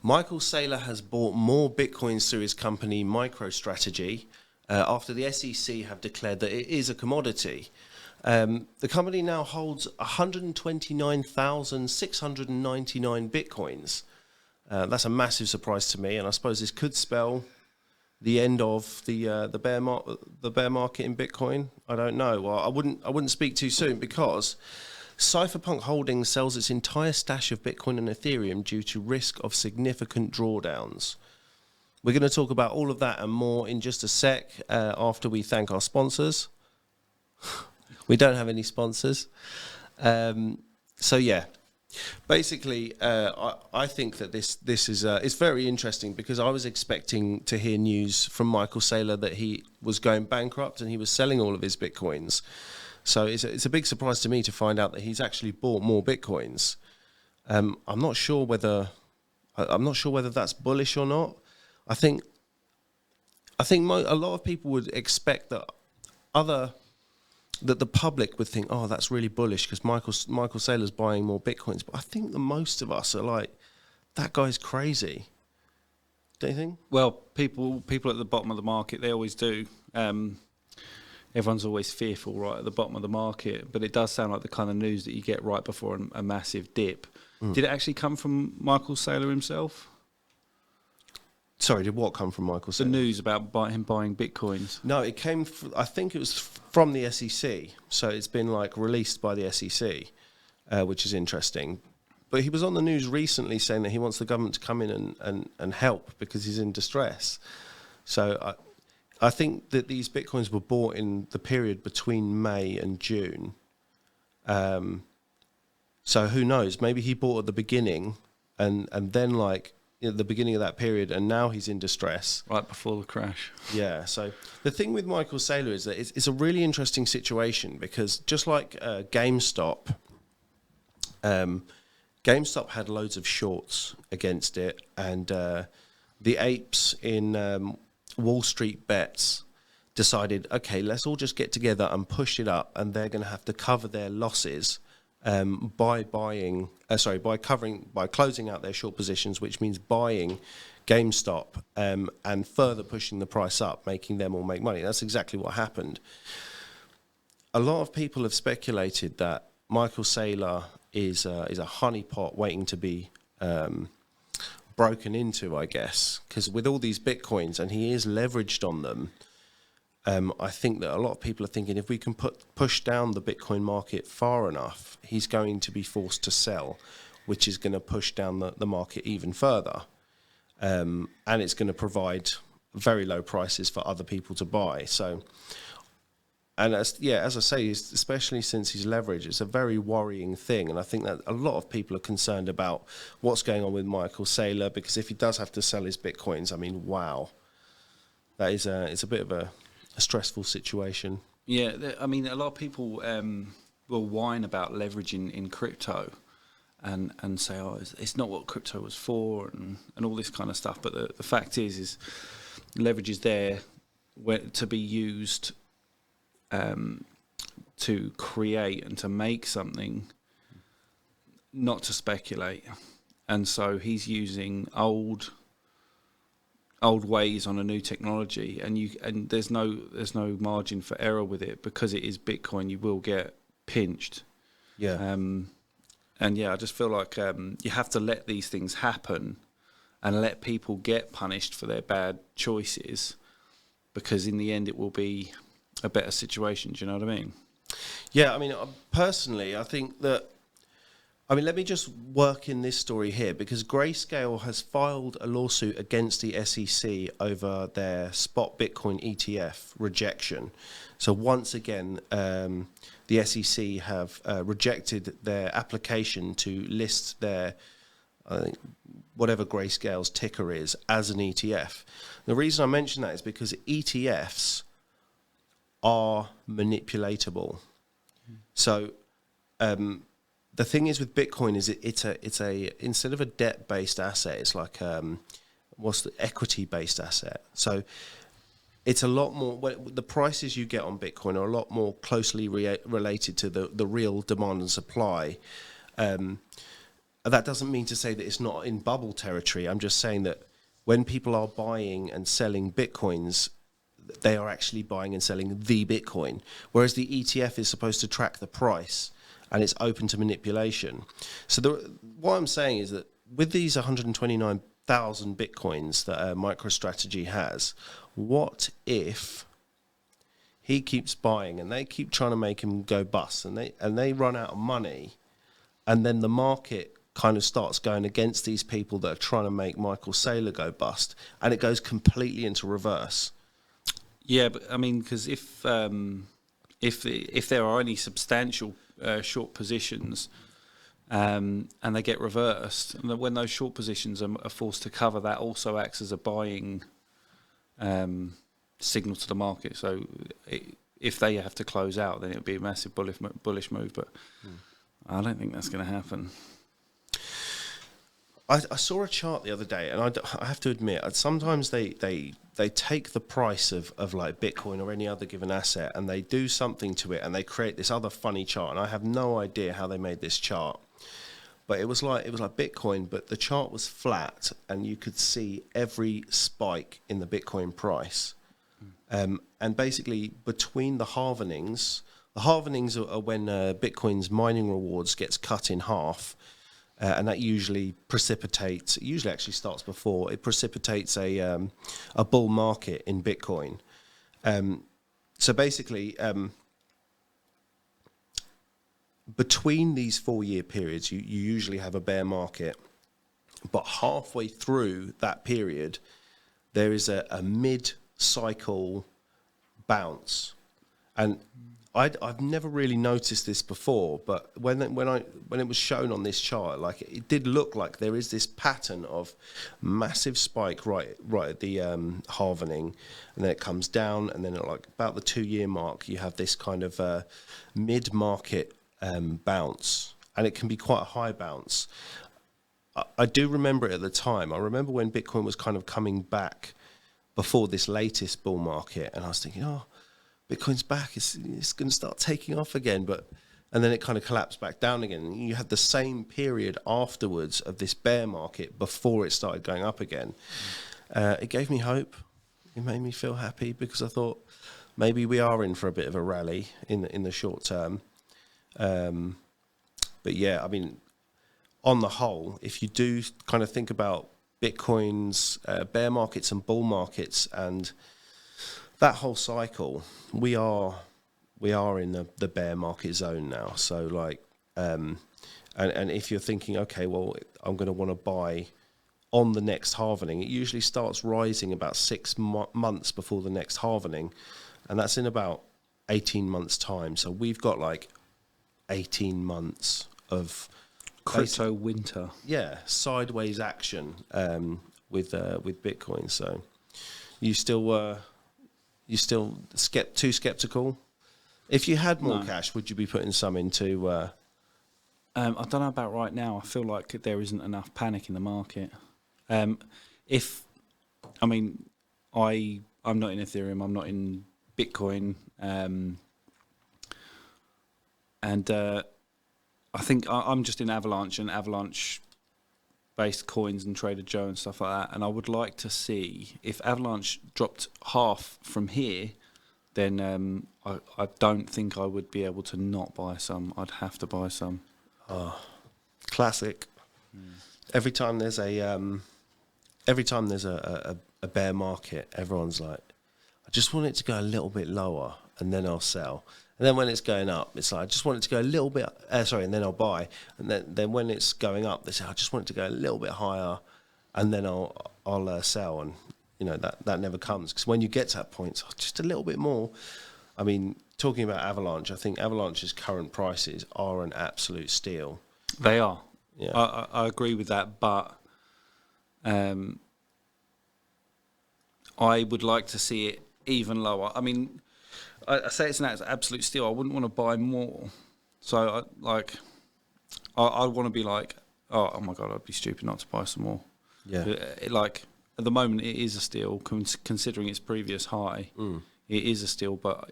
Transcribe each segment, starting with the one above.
Michael Saylor has bought more Bitcoins through his company MicroStrategy after the SEC have declared that it is a commodity. The company now holds 129,699 Bitcoins. That's a massive surprise to me, and I suppose this could spell the end of the bear market in Bitcoin. I don't know. Well, I wouldn't speak too soon because Cypherpunk Holdings sells its entire stash of Bitcoin and Ethereum due to risk of significant drawdowns. We're going to talk about all of that and more in just a sec after we thank our sponsors. We don't have any sponsors. So yeah, basically, I think that this is it's very interesting because I was expecting to hear news from Michael Saylor that he was going bankrupt and he was selling all of his Bitcoins. So it's a big surprise to me to find out that he's actually bought more Bitcoins. I'm not sure whether that's bullish or not. I think a lot of people would expect that the public would think, oh, that's really bullish because Michael Saylor's buying more Bitcoins. But I think that most of us are like, that guy's crazy. Don't you think? Well, people at the bottom of the market, they always do. Everyone's always fearful right at the bottom of the market, but it does sound like the kind of news that you get right before a massive dip. Did it actually come from Michael Saylor himself? Sorry, did what come from Michael Saylor? The news about him buying Bitcoins. No, it came I think it was from the SEC. So it's been like released by the SEC, which is interesting. But he was on the news recently saying that he wants the government to come in and help because he's in distress. So I think that these Bitcoins were bought in the period between May and June. So who knows? Maybe he bought at the beginning and then like the beginning of that period, and now he's in distress. Right before the crash. Yeah, so the thing with Michael Saylor is that it's a really interesting situation because just like GameStop, GameStop had loads of shorts against it, and the apes in Wall Street Bets decided, okay, let's all just get together and push it up, and they're going to have to cover their losses by closing out their short positions, which means buying GameStop and further pushing the price up, making them all make money. That's exactly what happened. A lot of people have speculated that Michael Saylor is a honeypot waiting to be broken into, I guess, because with all these Bitcoins, and he is leveraged on them, I think that a lot of people are thinking if we can push down the Bitcoin market far enough, he's going to be forced to sell, which is going to push down the market even further. And it's going to provide very low prices for other people to buy. So, and as I say, especially since he's leveraged, it's a very worrying thing. And I think that a lot of people are concerned about what's going on with Michael Saylor, because if he does have to sell his Bitcoins, I mean, wow, that is it's a bit of a stressful situation. Yeah, I mean, a lot of people will whine about leveraging in crypto and say, oh, it's not what crypto was for and all this kind of stuff. But the fact is leverage is there to be used to create and to make something, not to speculate. And so he's using old ways on a new technology, and there's no margin for error with it because it is Bitcoin. You will get pinched. Yeah. And yeah, I just feel like you have to let these things happen and let people get punished for their bad choices, because in the end it will be a better situation. Do you know what I mean? Yeah, I mean, personally, I think that, I mean, let me just work in this story here, because Grayscale has filed a lawsuit against the SEC over their spot Bitcoin ETF rejection. So once again, the SEC have rejected their application to list their, I think, whatever Grayscale's ticker is, as an ETF. The reason I mention that is because ETFs are manipulatable. So the thing is with Bitcoin is it's a instead of a debt-based asset, it's like what's the equity-based asset. So it's a lot more, the prices you get on Bitcoin are a lot more closely related to the real demand and supply. that doesn't mean to say that it's not in bubble territory. I'm just saying that when people are buying and selling Bitcoins, they are actually buying and selling the Bitcoin, whereas the ETF is supposed to track the price and it's open to manipulation. So what I'm saying is that with these 129,000 Bitcoins that MicroStrategy has, what if he keeps buying and they keep trying to make him go bust and they run out of money, and then the market kind of starts going against these people that are trying to make Michael Saylor go bust, and it goes completely into reverse? Yeah, but I mean, because if there are any substantial short positions, and they get reversed, and when those short positions are forced to cover, that also acts as a buying signal to the market. So if they have to close out, then it would be a massive bullish move. But I don't think that's going to happen. I saw a chart the other day, and I have to admit, sometimes they take the price of like Bitcoin or any other given asset, and they do something to it, and they create this other funny chart. And I have no idea how they made this chart, but it was like Bitcoin, but the chart was flat, and you could see every spike in the Bitcoin price. And basically, between the halvenings are when Bitcoin's mining rewards gets cut in half. And that usually precipitates. It usually actually starts before it precipitates a bull market in Bitcoin. So basically, between these 4-year periods, you usually have a bear market, but halfway through that period, there is a mid-cycle bounce, and I've never really noticed this before, but when it was shown on this chart, like it did look like there is this pattern of massive spike right at the halvening, and then it comes down, and then at like about the 2-year mark, you have this kind of mid-market bounce, and it can be quite a high bounce. I do remember it at the time. I remember when Bitcoin was kind of coming back before this latest bull market, and I was thinking, oh, Bitcoin's back, it's going to start taking off again, and then it kind of collapsed back down again. And you had the same period afterwards of this bear market before it started going up again. It gave me hope. It made me feel happy, because I thought maybe we are in for a bit of a rally in the short term. But yeah, I mean, on the whole, if you do kind of think about Bitcoin's bear markets and bull markets and that whole cycle, we are in the bear market zone now. So like, and if you're thinking, okay, well, I'm going to want to buy on the next halvening, it usually starts rising about 6 months before the next halvening, and that's in about 18 months' time. So we've got like 18 months of Crypto winter. Yeah, sideways action with Bitcoin. So you still too skeptical? If you had more cash, would you be putting some into? I don't know about right now. I feel like there isn't enough panic in the market. I'm not in Ethereum. I'm not in Bitcoin, and I think I'm just in Avalanche and Avalanche-based coins and Trader Joe and stuff like that. And I would like to see if Avalanche dropped half from here, then I don't think I would be able to not buy some. I'd have to buy some. Oh, classic. Every time there's a bear market, everyone's like, I just want it to go a little bit lower and then I'll sell. And then when it's going up, it's like, I just want it to go a little bit, and then I'll buy. And then when it's going up, they say, I just want it to go a little bit higher, and then I'll sell. And, you know, that never comes. Because when you get to that point, it's just a little bit more. I mean, talking about Avalanche, I think Avalanche's current prices are an absolute steal. They are. Yeah. I agree with that, but I would like to see it even lower. I mean, I say it's an absolute steal. I wouldn't want to buy more. So, I want to be like, oh my God, I'd be stupid not to buy some more. Yeah. At the moment, it is a steal, considering its previous high. It is a steal, but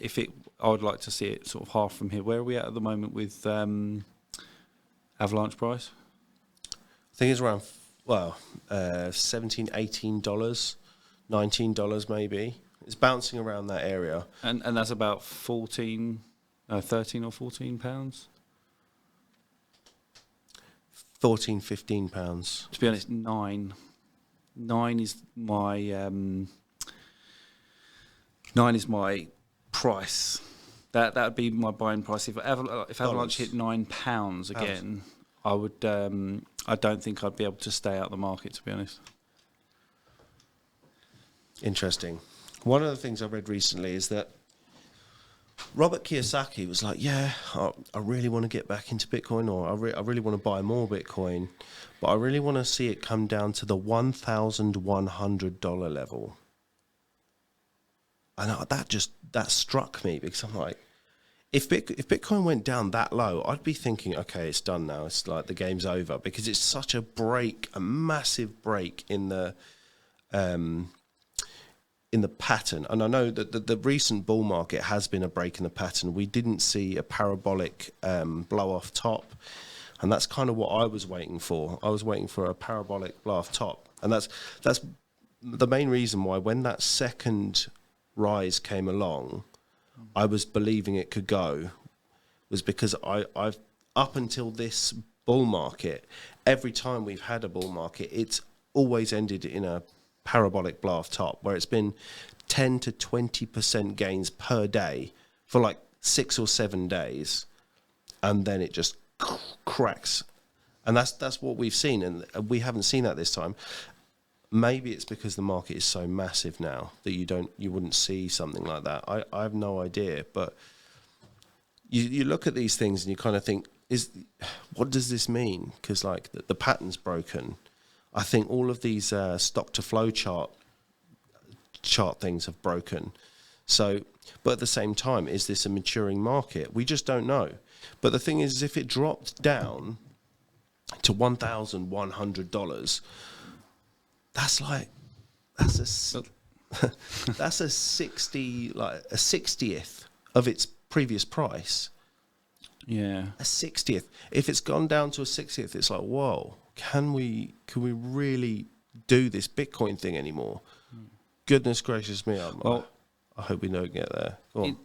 I would like to see it sort of half from here. Where are we at the moment with Avalanche price? think it's around $17, $18, $19 maybe. It's bouncing around that area. And that's about 13 or 14 pounds? 14, 15 pounds. To be honest, 9. 9 is my 9 is my price. That would be my buying price. If Avalanche hit £9 again, I would. I don't think I'd be able to stay out of the market, to be honest. Interesting. One of the things I read recently is that Robert Kiyosaki was like, "Yeah, I really want to get back into Bitcoin, or I really want to buy more Bitcoin, but I really want to see it come down to the $1,100 level." And that struck me, because I'm like, if Bitcoin went down that low, I'd be thinking, okay, it's done now. It's like the game's over, because it's such a massive break in the pattern. And I know that the recent bull market has been a break in the pattern. We didn't see a parabolic blow off top, and that's kind of what I was waiting for. I was waiting for a parabolic blow off top, and that's the main reason why, when that second rise came along, I was believing it could go, was because I've up until this bull market, every time we've had a bull market, it's always ended in a parabolic blow off top, where it's been 10 to 20% gains per day for like 6 or 7 days, and then it just cracks. And that's what we've seen, and we haven't seen that this time. Maybe it's because the market is so massive now that you wouldn't see something like that. I have no idea, but you look at these things and you kind of think, what does this mean? Because like the pattern's broken. I think all of these stock to flow chart things have broken. So, but at the same time, is this a maturing market? We just don't know. But the thing is, if it dropped down to $1,100, that's a 60th of its previous price. Yeah, a 60th. If it's gone down to a 60th, it's like, whoa, can we really do this Bitcoin thing anymore? Goodness gracious me! I hope we don't get there.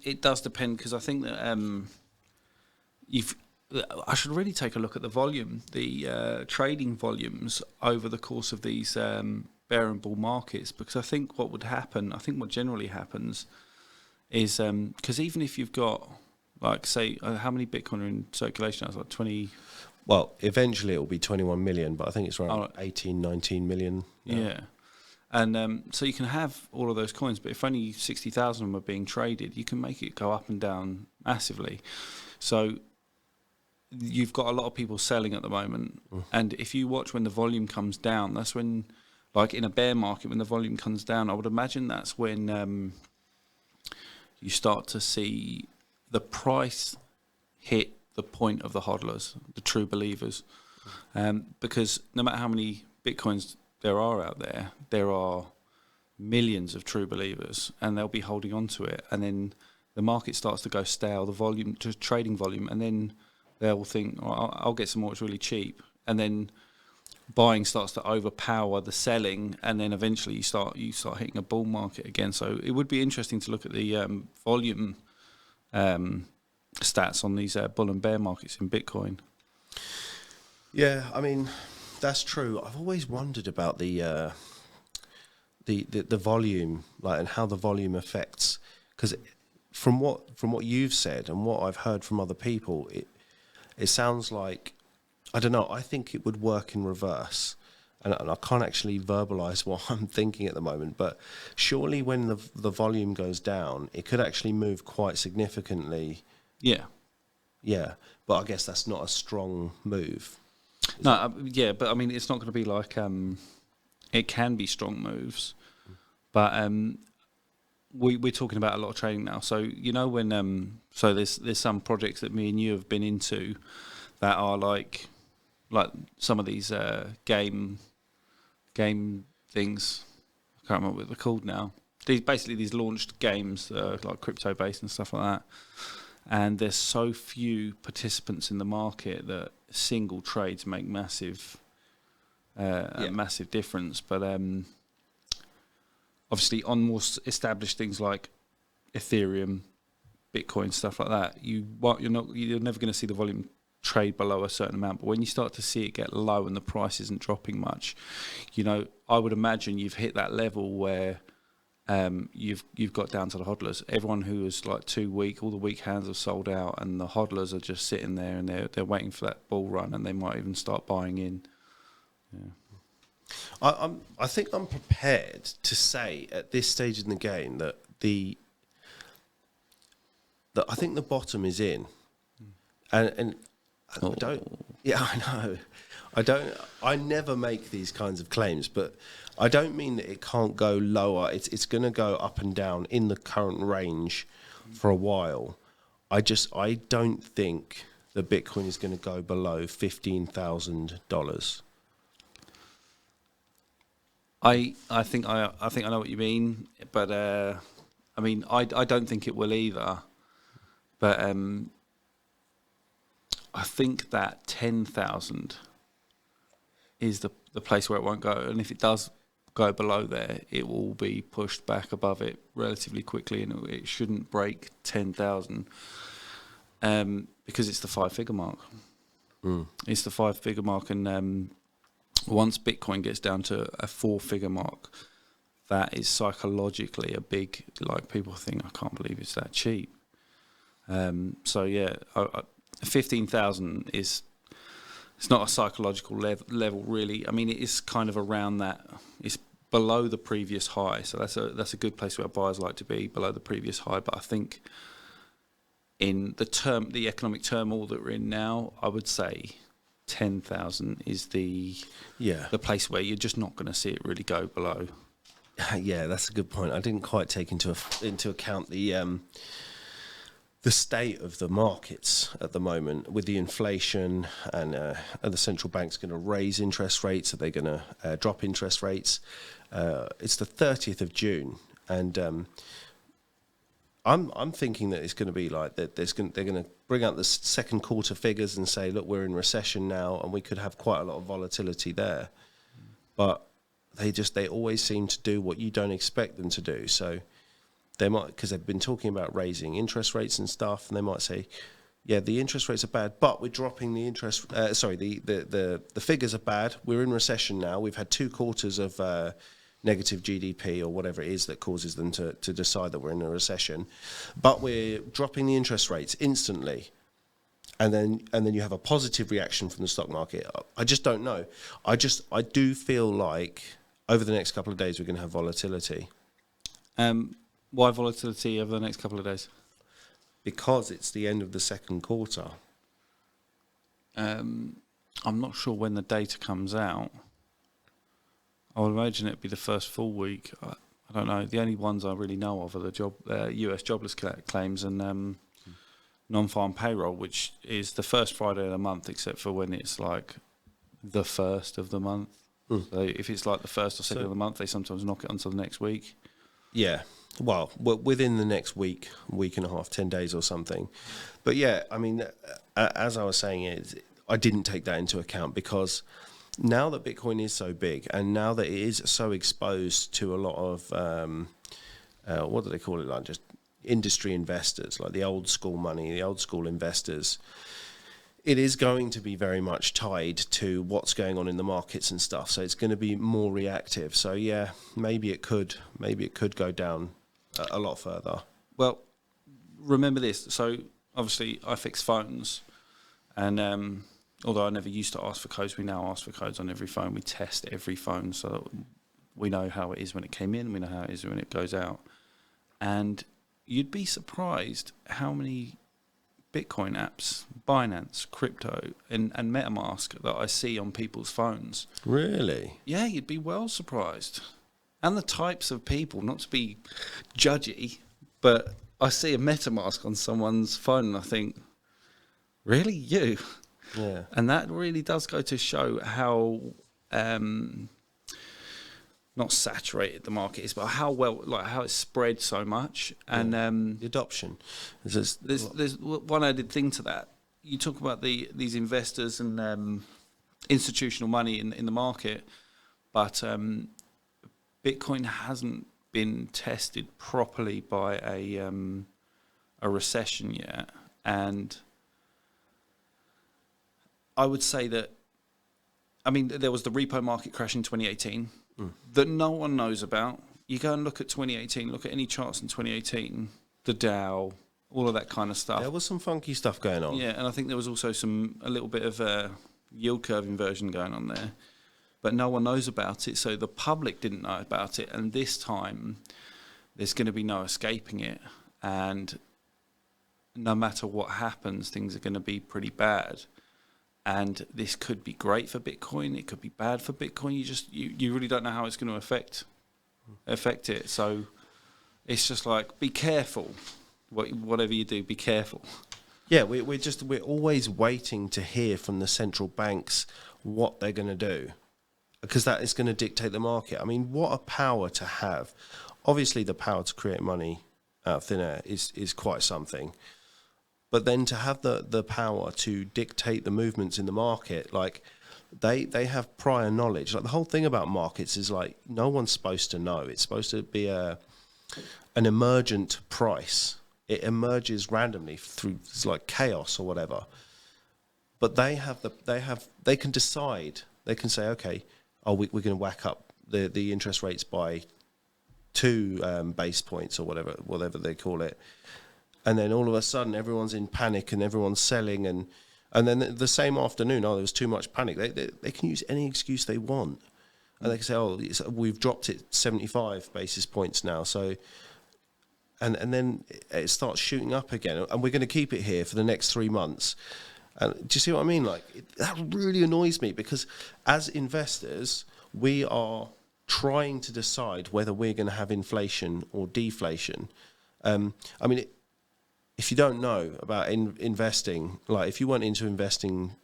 It does depend, because I think that I should really take a look at the volume, the trading volumes over the course of these bear and bull markets, because I think what generally happens is, because even if you've got, like, say, how many Bitcoin are in circulation? I was like 20. Well, eventually it will be 21 million, but I think it's around 18, 19 million. Yeah. And so you can have all of those coins, but if only 60,000 of them are being traded, you can make it go up and down massively. So you've got a lot of people selling at the moment. And if you watch when the volume comes down, that's when, like in a bear market, when the volume comes down, I would imagine that's when you start to see the price hit the point of the hodlers, the true believers. Because no matter how many Bitcoins there are out there, there are millions of true believers, and they'll be holding on to it. And then the market starts to go stale, the volume, just trading volume, and then they'll think, I'll get some more, it's really cheap. And then buying starts to overpower the selling, and then eventually you start hitting a bull market again. So it would be interesting to look at the volume stats on these bull and bear markets in Bitcoin. Yeah, I mean, that's true. I've always wondered about the volume, like, and how the volume affects, because from what you've said and what I've heard from other people, it sounds like, I don't know, I think it would work in reverse. And I can't actually verbalize what I'm thinking at the moment, but surely when the volume goes down, it could actually move quite significantly. Yeah. Yeah, but I guess that's not a strong move. Yeah, but I mean, it's not going to be like, it can be strong moves, but we're talking about a lot of trading now. So, you know, when so there's some projects that me and you have been into that are like some of these game things. I can't remember what they're called now. These launched games like crypto based and stuff like that. And there's so few participants in the market that single trades make massive a massive difference. But obviously, on more established things like Ethereum, Bitcoin, stuff like that, you're never going to see the volume trade below a certain amount. But when you start to see it get low and the price isn't dropping much, I would imagine you've hit that level where you've got down to the hodlers. Everyone who was like too weak, all the weak hands have sold out, and the hodlers are just sitting there and they're waiting for that bull run, and they might even start buying in. Yeah. I think I'm prepared to say at this stage in the game that I think the bottom is in, and I don't. Yeah, I know. I never make these kinds of claims, but I don't mean that it can't go lower. It's going to go up and down in the current range for a while. I don't think that Bitcoin is going to go below $15,000. I think I know what you mean, but I don't think it will either. But I think that 10,000 is the place where it won't go, and if it does go below there, it will be pushed back above it relatively quickly, and it shouldn't break 10,000 because it's the 5-figure mark. It's the 5-figure mark, and once Bitcoin gets down to a 4-figure mark, that is psychologically a big, like, people think, I can't believe it's that cheap. So yeah, 15,000 is, it's not a psychological level really. I mean, it is kind of around that. It's below the previous high, so that's a good place where buyers like to be, below the previous high. But I think in the economic turmoil that we're in now, I would say 10,000 is the place where you're just not going to see it really go below. Yeah, that's a good point. I didn't quite take into account the state of the markets at the moment with the inflation, and are the central bank's going to raise interest rates? Are they going to drop interest rates? It's the 30th of June, and I'm thinking that it's going to be like that. They're going to bring out the second quarter figures and say, look, we're in recession now, and we could have quite a lot of volatility there. But they always seem to do what you don't expect them to do. So they might, because they've been talking about raising interest rates and stuff, and they might say, yeah, the interest rates are bad, but we're dropping the interest. The figures are bad. We're in recession now. We've had 2 quarters of negative GDP or whatever it is that causes them to decide that we're in a recession, but we're dropping the interest rates instantly, and then you have a positive reaction from the stock market. I just don't know. I do feel like over the next couple of days we're going to have volatility. Why volatility over the next couple of days? Because it's the end of the second quarter. I'm not sure when the data comes out. I would imagine it'd be the first full week. I don't know. The only ones I really know of are the US jobless claims and non-farm payroll, which is the first Friday of the month, except for when it's like the first of the month. So if it's like the first or second of the month, they sometimes knock it until the next week. Yeah. Well, within the next week and a half, 10 days or something. But yeah, I mean, as I was saying, I didn't take that into account because now that Bitcoin is so big and now that it is so exposed to a lot of, what do they call it, like just industry investors, like the old school money, the old school investors, it is going to be very much tied to what's going on in the markets and stuff. So it's going to be more reactive. So yeah, maybe it could go down a lot further. Well, remember this. So obviously I fix phones, and although I never used to ask for codes, we now ask for codes on every phone. We test every phone so that we know how it is when it came in, we know how it is when it goes out. And you'd be surprised how many Bitcoin apps, Binance, crypto, and MetaMask that I see on people's phones. Really? Yeah, you'd be well surprised. And the types of people, not to be judgy, but I see a MetaMask on someone's phone and I think, really, you? Yeah. And that really does go to show how not saturated the market is, but how it's spread so much. And the adoption. There's one added thing to that. You talk about these investors and institutional money in the market, but Bitcoin hasn't been tested properly by a recession yet, and I would say that, I mean, there was the repo market crash in 2018 that no one knows about. You go and look at 2018, look at any charts in 2018, the Dow, all of that kind of stuff. There was some funky stuff going on. Yeah, and I think there was also a little bit of a yield curve inversion going on there, but no one knows about it, so the public didn't know about it, and this time there's going to be no escaping it, and no matter what happens, things are going to be pretty bad. And this could be great for Bitcoin, it could be bad for Bitcoin. You really don't know how it's going to affect it. So it's just like, be careful. Whatever you do, be careful. Yeah, we're always waiting to hear from the central banks what they're going to do, because that is going to dictate the market. I mean, what a power to have. Obviously, the power to create money out of thin air is quite something. But then to have the power to dictate the movements in the market, like they have prior knowledge. Like the whole thing about markets is like no one's supposed to know. It's supposed to be an emergent price. It emerges randomly through like chaos or whatever. But they can decide. They can say, okay, we're going to whack up the interest rates by 2 base points or whatever they call it. And then all of a sudden, everyone's in panic and everyone's selling. And then the same afternoon, there was too much panic. They can use any excuse they want. And they can say, we've dropped it 75 basis points now. So, and then it starts shooting up again. And we're going to keep it here for the next 3 months. And do you see what I mean? Like, that really annoys me, because as investors, we are trying to decide whether we're going to have inflation or deflation. I mean, if you don't know about investing, like if you weren't into investing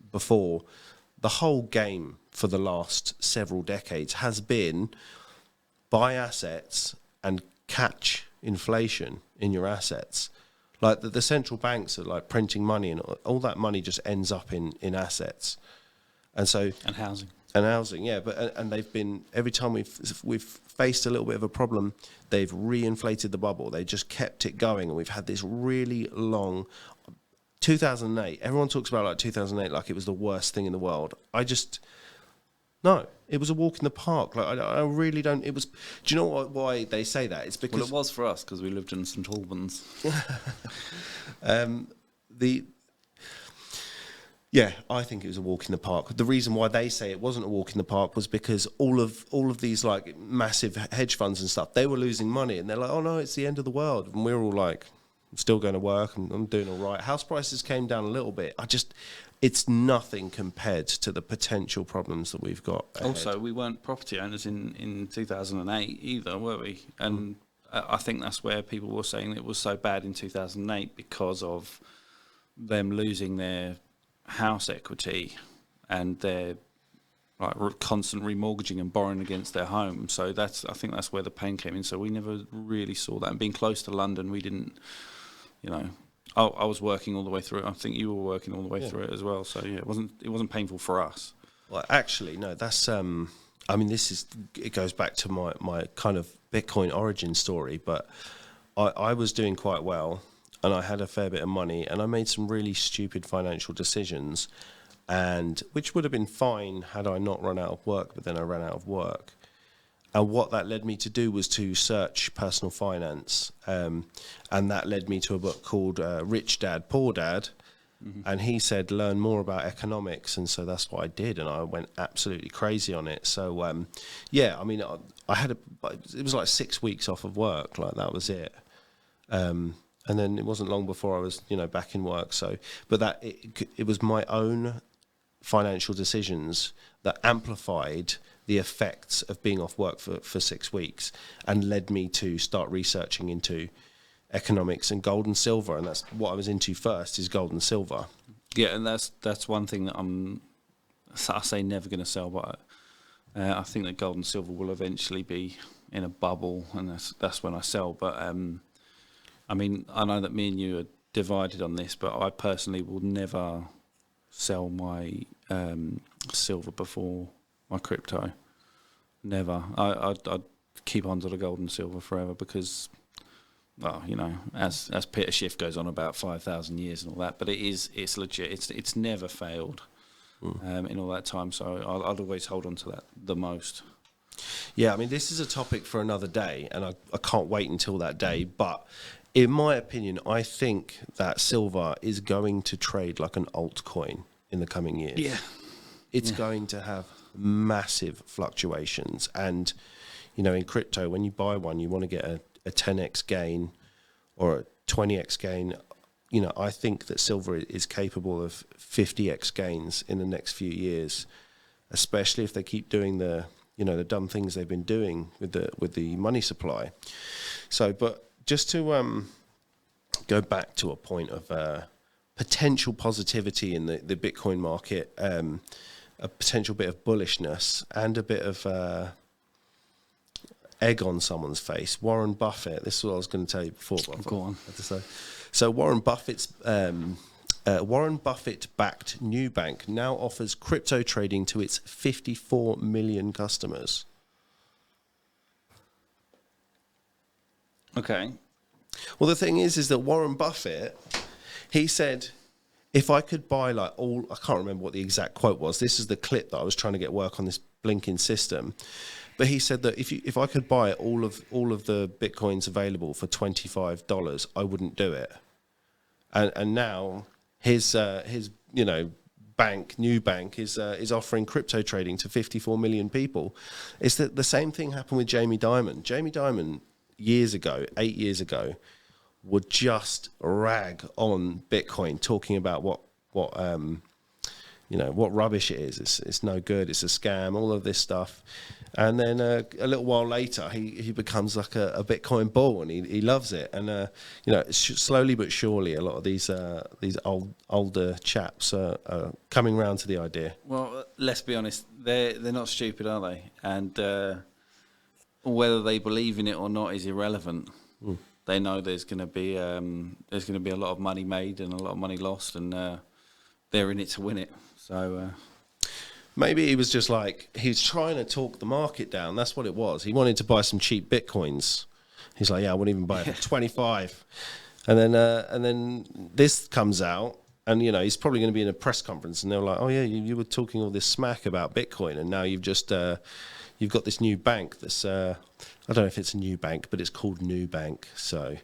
before, the whole game for the last several decades has been buy assets and catch inflation in your assets. Like the central banks are like printing money, and all that money just ends up in assets. And so housing, yeah. But they've been, every time we've faced a little bit of a problem, they've reinflated the bubble. They just kept it going, and we've had this really long 2008. Everyone talks about like 2008 like it was the worst thing in the world. No, it was a walk in the park. Like I really don't. It was. Do you know why they say that? It's because it was for us, because we lived in St Albans. Yeah, I think it was a walk in the park. The reason why they say it wasn't a walk in the park was because all of these like massive hedge funds and stuff, they were losing money, and they're like, oh no, it's the end of the world, and we're all like, I'm still going to work, and I'm doing all right. House prices came down a little bit. It's nothing compared to the potential problems that we've got ahead. Also, we weren't property owners in 2008 either, were we? And I think that's where people were saying it was so bad in 2008 because of them losing their house equity and their like constant remortgaging and borrowing against their home. So I think that's where the pain came in. So we never really saw that. And being close to London, we didn't, I was working all the way through it. I think you were working all the way through it as well. So yeah, it wasn't painful for us. Well, actually, no, that's I mean, it goes back to my kind of Bitcoin origin story, but I was doing quite well, and I had a fair bit of money, and I made some really stupid financial decisions, and which would have been fine had I not run out of work, but then I ran out of work. And what that led me to do was to search personal finance, and that led me to a book called Rich Dad, Poor Dad, and he said, learn more about economics, and so that's what I did, and I went absolutely crazy on it. So, yeah, I mean, it was like 6 weeks off of work, like that was it. And then it wasn't long before I was, back in work. So, but it was my own financial decisions that amplified the effects of being off work for 6 weeks and led me to start researching into economics and gold and silver, and that's what I was into first, is gold and silver. Yeah, and that's one thing that I say never going to sell, but I think that gold and silver will eventually be in a bubble, and that's when I sell. But I mean, I know that me and you are divided on this, but I personally will never sell my silver before my crypto. Never. I'd keep on to the gold and silver forever because, well, you know, as Peter Schiff goes on about 5,000 years and all that, but it's legit. It's never failed in all that time. So I'd always hold on to that the most. Yeah, I mean, this is a topic for another day, and I can't wait until that day. But in my opinion, I think that silver is going to trade like an altcoin in the coming years. Yeah. It's going to have massive fluctuations. And, you know, in crypto, when you buy one, you want to get a 10x gain or a 20x gain. You know, I think that silver is capable of 50x gains in the next few years, especially if they keep doing the dumb things they've been doing with the money supply. So, but just to go back to a point of potential positivity in the Bitcoin market, a potential bit of bullishness and a bit of egg on someone's face. Warren Buffett, this is what I was going to tell you before. Go on. So Warren Buffett's Warren Buffett-backed Nubank now offers crypto trading to its 54 million customers. Okay. Well, the thing is that Warren Buffett, he said, if I could buy I can't remember what the exact quote was. This is the clip that I was trying to get work on this blinking system. But he said that if I could buy all of the Bitcoins available for $25, I wouldn't do it. And now his bank, Nubank, is offering crypto trading to 54 million people. It's the same thing happened with Jamie Dimon. Jamie Dimon 8 years ago, would just rag on Bitcoin, talking about what rubbish it is. It's no good. It's a scam. All of this stuff, and then a little while later, he becomes like a Bitcoin bull, and he loves it. And slowly but surely, a lot of these older chaps are coming round to the idea. Well, let's be honest. They're not stupid, are they? And whether they believe in it or not is irrelevant. They know there's going to be a lot of money made and a lot of money lost, and they're in it to win it. So maybe he was just he was trying to talk the market down. That's what it was. He wanted to buy some cheap Bitcoins. He's like, yeah, I wouldn't even buy it for 25. And then this comes out, and he's probably going to be in a press conference, and they're like, oh yeah, you were talking all this smack about Bitcoin, and now you've just you've got this new bank that's I don't know if it's a new bank, but it's called Nubank. So,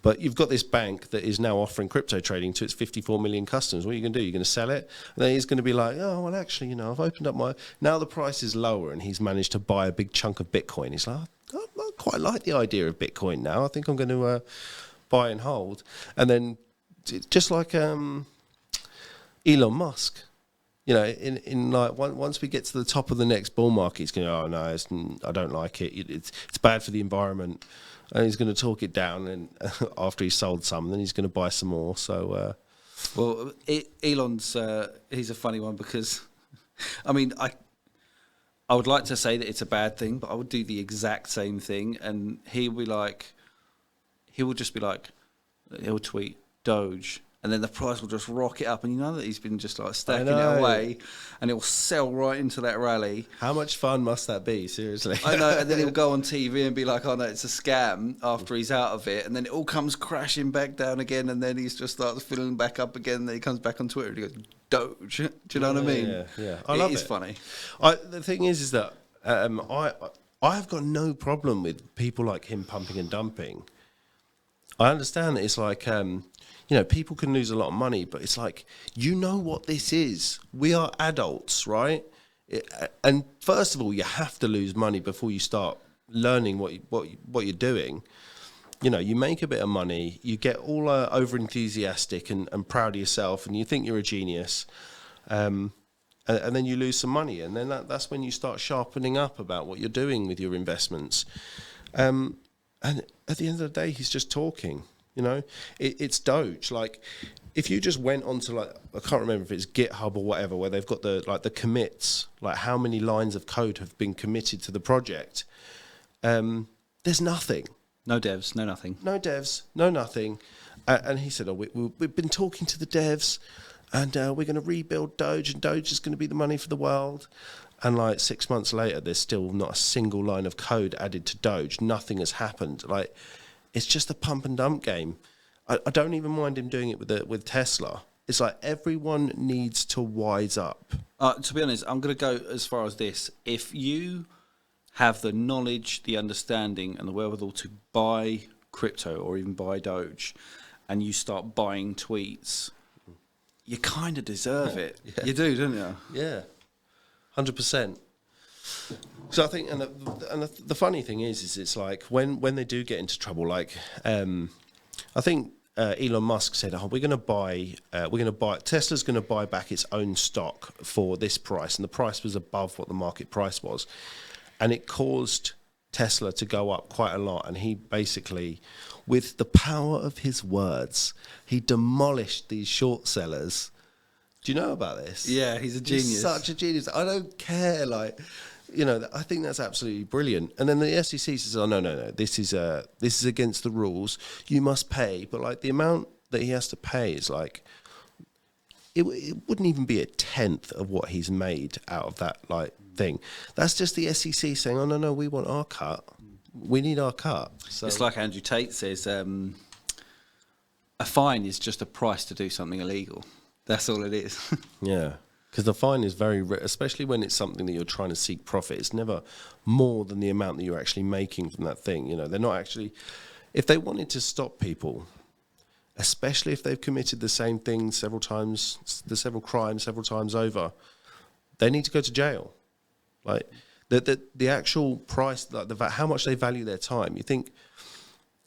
but you've got this bank that is now offering crypto trading to its 54 million customers. What are you going to do? You're going to sell it? And then he's going to be like, oh, well, actually, I've opened up now the price is lower, and he's managed to buy a big chunk of Bitcoin. He's like, I quite like the idea of Bitcoin now. I think I'm going to buy and hold. And then just like Elon Musk, once we get to the top of the next bull market, he's going to, I don't like it. It's bad for the environment. And he's going to talk it down, and after he's sold some, then he's going to buy some more. So, Elon's he's a funny one because, I mean, I would like to say that it's a bad thing, but I would do the exact same thing, and he will just be like, he'll tweet Doge. And then the price will just rocket up, and that he's been just stacking it away, and it will sell right into that rally. How much fun must that be? Seriously, I know. And then he'll go on TV and be like, "Oh no, it's a scam." After he's out of it, and then it all comes crashing back down again, and then he just starts filling back up again. And then he comes back on Twitter and he goes, "Doge." Do you know what I mean? Yeah. I love it. It's funny. The thing is that I have got no problem with people like him pumping and dumping. I understand that it's like. People can lose a lot of money, but it's like, what this is. We are adults, right? And first of all, you have to lose money before you start learning what you're doing. You make a bit of money, you get all over enthusiastic and proud of yourself, and you think you're a genius, and then you lose some money, and then that's when you start sharpening up about what you're doing with your investments. And at the end of the day, he's just talking. It's Doge. If you just went onto I can't remember if it's GitHub or whatever, where they've got the commits, how many lines of code have been committed to the project. There's nothing. No devs, no nothing. No devs, no nothing. And he said, we've been talking to the devs, and we're going to rebuild Doge, and Doge is going to be the money for the world. And like 6 months later, there's still not a single line of code added to Doge. Nothing has happened. Like, it's just a pump and dump game. I don't even mind him doing it with Tesla. It's like everyone needs to wise up. To be honest, I'm going to go as far as this. If you have the knowledge, the understanding, and the wherewithal to buy crypto or even buy Doge, and you start buying tweets, you kind of deserve it. Yeah. You do, don't you? Yeah, 100%. So I think, and the funny thing is it's like when they do get into trouble, like I think Elon Musk said, "Oh, we're going to buy Tesla's going to buy back its own stock for this price," and the price was above what the market price was, and it caused Tesla to go up quite a lot. And he basically, with the power of his words, he demolished these short sellers. Do you know about this? Yeah, he's a genius. He's such a genius. I don't care, like, you know, I think that's absolutely brilliant. And then the SEC says, "Oh no, this is against the rules. You must pay." But like the amount that he has to pay is like, it wouldn't even be a tenth of what he's made out of that like thing. That's just the SEC saying, "Oh no, we want our cut. We need our cut." So it's like Andrew Tate says, a fine is just a price to do something illegal. That's all it is. Yeah, because the fine is very, especially when it's something that you're trying to seek profit. It's never more than the amount that you're actually making from that thing. You know, they're not actually. If they wanted to stop people, especially if they've committed the same thing several times, several crimes several times over, they need to go to jail. Like the actual price, like how much they value their time. You think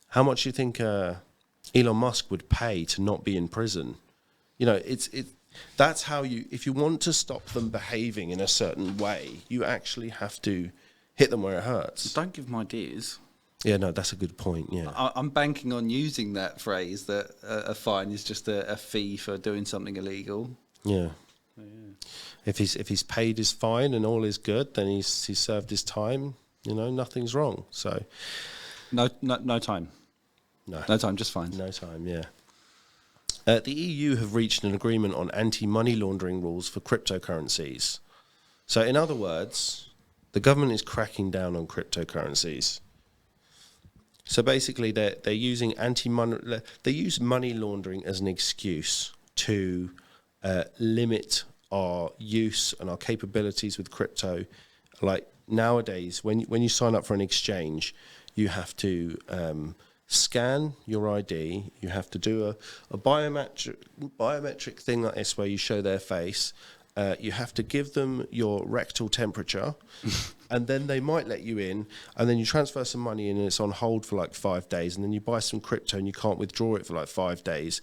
how much you think Elon Musk would pay to not be in prison? You know, that's how you, if you want to stop them behaving in a certain way, you actually have to hit them where it hurts. Don't give them ideas. Yeah, no, that's a good point, yeah. I'm banking on using that phrase, that a fine is just a fee for doing something illegal. Yeah. If he's paid his fine and all is good, then he's served his time, you know, nothing's wrong. So No time. No time, just fine. No time, yeah. The EU have reached an agreement on anti-money laundering rules for cryptocurrencies. So, in other words, the government is cracking down on cryptocurrencies. So basically, they're using they use money laundering as an excuse to limit our use and our capabilities with crypto. Like nowadays, when you sign up for an exchange, you have to scan your ID. You have to do a biometric thing like this where you show their face. You have to give them your rectal temperature, and then they might let you in, and then you transfer some money in and it's on hold for like 5 days, and then you buy some crypto and you can't withdraw it for like 5 days,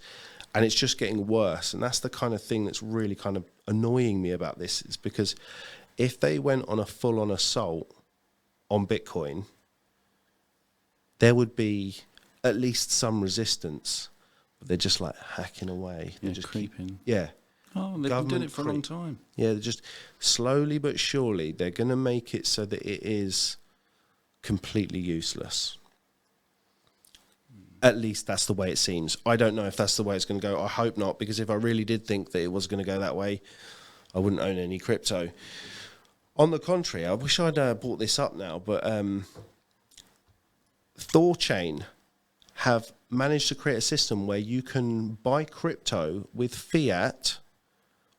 and it's just getting worse. And that's the kind of thing that's really kind of annoying me about this, is because if they went on a full-on assault on Bitcoin, there would be at least some resistance, but they're just like hacking away. They're just creeping. Oh, they've been doing it for a long time. Yeah, they're just slowly but surely, they're going to make it so that it is completely useless. At least that's the way it seems. I don't know if that's the way it's going to go. I hope not, because if I really did think that it was going to go that way, I wouldn't own any crypto. On the contrary, I wish I'd brought this up now, but ThorChain have managed to create a system where you can buy crypto with fiat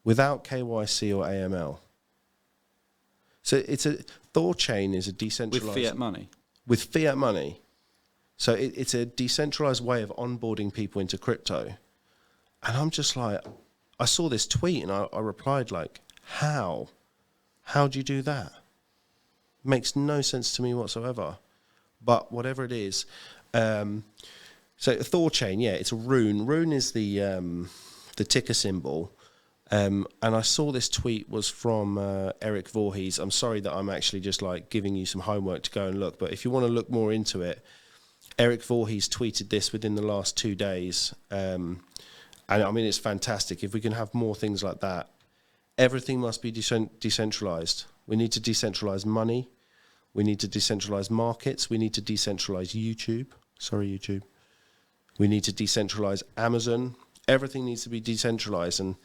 without KYC or AML. So ThorChain is a decentralized... With fiat money? With fiat money. So it's a decentralized way of onboarding people into crypto. And I'm just like, I saw this tweet and I replied like, how? How do you do that? Makes no sense to me whatsoever. But whatever it is... so ThorChain, yeah, it's a rune. Rune is the ticker symbol. And I saw this tweet was from Eric Voorhees. I'm sorry that I'm actually just like giving you some homework to go and look, but if you want to look more into it, Eric Voorhees tweeted this within the last 2 days. And I mean, it's fantastic. If we can have more things like that, everything must be decentralized. We need to decentralize money. We need to decentralize markets. We need to decentralize YouTube. Sorry, YouTube. We need to decentralize Amazon. Everything needs to be decentralized. And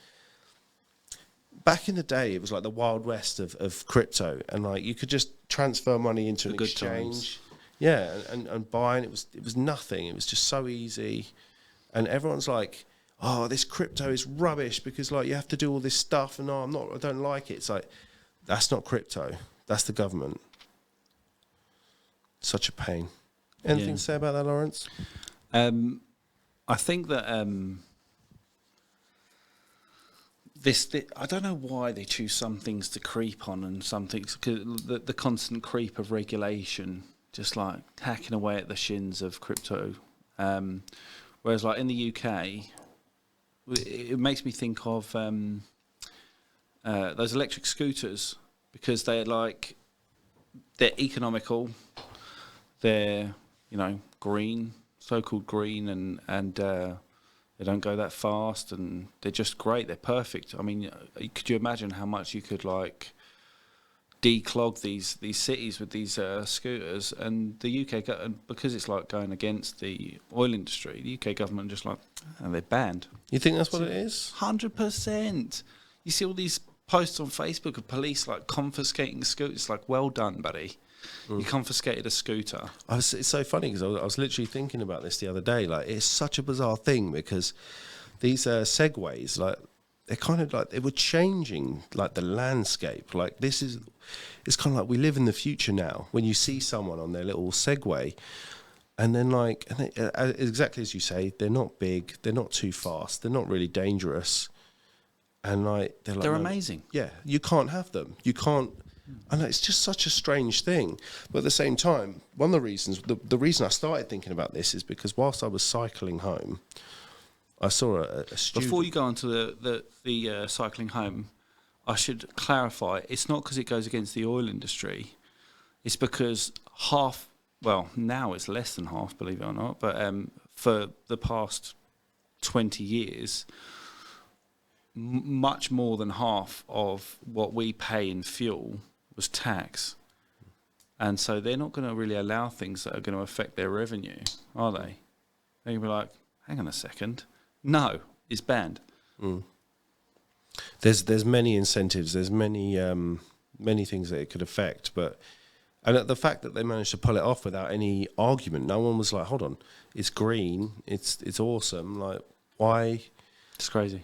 back in the day, it was like the Wild West of crypto, and like you could just transfer money into an exchange, and buy, and it was nothing. It was just so easy, and everyone's like, "Oh, this crypto is rubbish because like you have to do all this stuff," and I don't like it. It's like that's not crypto. That's the government. Such a pain. Anything to say about that, Lawrence? I think that I don't know why they choose some things to creep on and some things, cause the constant creep of regulation, just like hacking away at the shins of crypto. Whereas like in the UK, it makes me think of those electric scooters, because they're economical, they're green, so-called green, and they don't go that fast, and they're just great. They're perfect. I mean, could you imagine how much you could like declog these cities with these scooters? And the UK, because it's like going against the oil industry, the UK government just like, and they're banned. You think that's what it is? 100%. You see all these posts on Facebook of police like confiscating scooters. Like, well done, buddy. You confiscated a scooter. It's so funny because I was literally thinking about this the other day. Like, it's such a bizarre thing because these segways, like, they're kind of like, they were changing like the landscape. Like, it's kind of like we live in the future now. When you see someone on their little Segway, and then exactly as you say, they're not big, they're not too fast, they're not really dangerous, and like they're amazing. Yeah, you can't have them. You can't. I know, it's just such a strange thing. But at the same time, one of the reasons, the reason I started thinking about this is because whilst I was cycling home, I saw a student. Before you go on to the cycling home, I should clarify, it's not because it goes against the oil industry. It's because now it's less than half, believe it or not, but for the past 20 years, much more than half of what we pay in fuel was tax. And so they're not going to really allow things that are going to affect their revenue, are they? They're going to be like, hang on a second. No, it's banned. There's many incentives. There's many things that it could affect. And the fact that they managed to pull it off without any argument, no one was like, hold on, it's green, it's awesome. Like, why? It's crazy.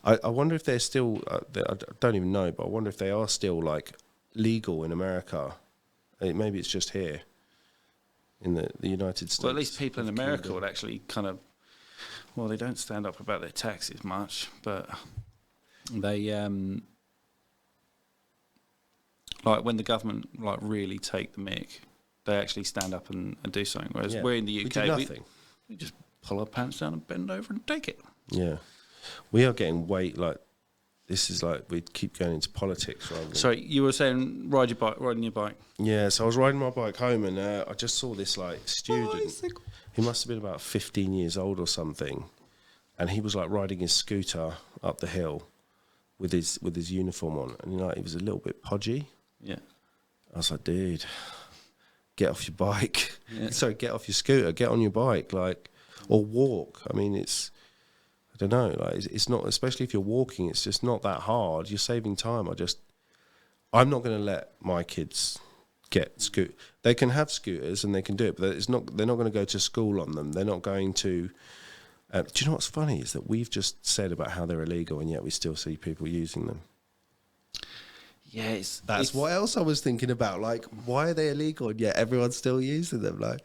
I wonder if they're still, I don't even know, but I wonder if they are still like legal in America. Maybe it's just here in the United States. Well, at least people in America would actually kind of, they don't stand up about their taxes much, but they, like when the government like really take the mick, they actually stand up and do something. Whereas we're in the UK, we just pull our pants down and bend over and take it. Yeah. We are getting this is like we keep going into politics rather than... Sorry, you were saying riding your bike. Yeah, so I was riding my bike home and I just saw this like student. Bicycle. He must have been about 15 years old or something, and he was like riding his scooter up the hill with his uniform on, and he was a little bit podgy. Yeah. I was like, dude, get off your bike. Yeah. Sorry, get off your scooter, get on your bike, or walk. I mean, I don't know, it's not, especially if you're walking, it's just not that hard. You're saving time. I'm not going to let my kids get they can have scooters and they can do it, but they're not going to go to school on them. They're not going to, do you know what's funny is that we've just said about how they're illegal and yet we still see people using them. Yeah, that's what else I was thinking about. Like, why are they illegal and yet everyone's still using them? Like,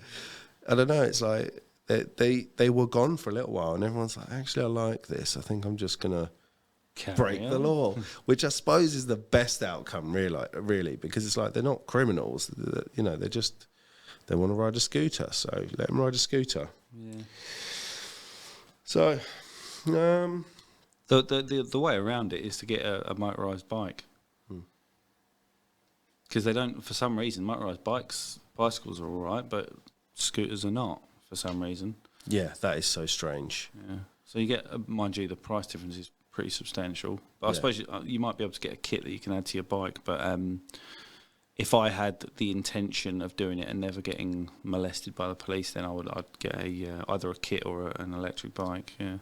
I don't know. It's like they were gone for a little while, and everyone's like, actually, I like this. I think I'm just gonna break the law, which I suppose is the best outcome, really, because it's like they're not criminals. They want to ride a scooter, so let them ride a scooter. Yeah. So, the way around it is to get a motorised bike. Because they don't, for some reason, motorised bicycles are all right, but scooters are not, for some reason. Yeah, that is so strange. Yeah. So you get, mind you, the price difference is pretty substantial. But I suppose you might be able to get a kit that you can add to your bike. But if I had the intention of doing it and never getting molested by the police, then I'd get either a kit or an electric bike. Yeah.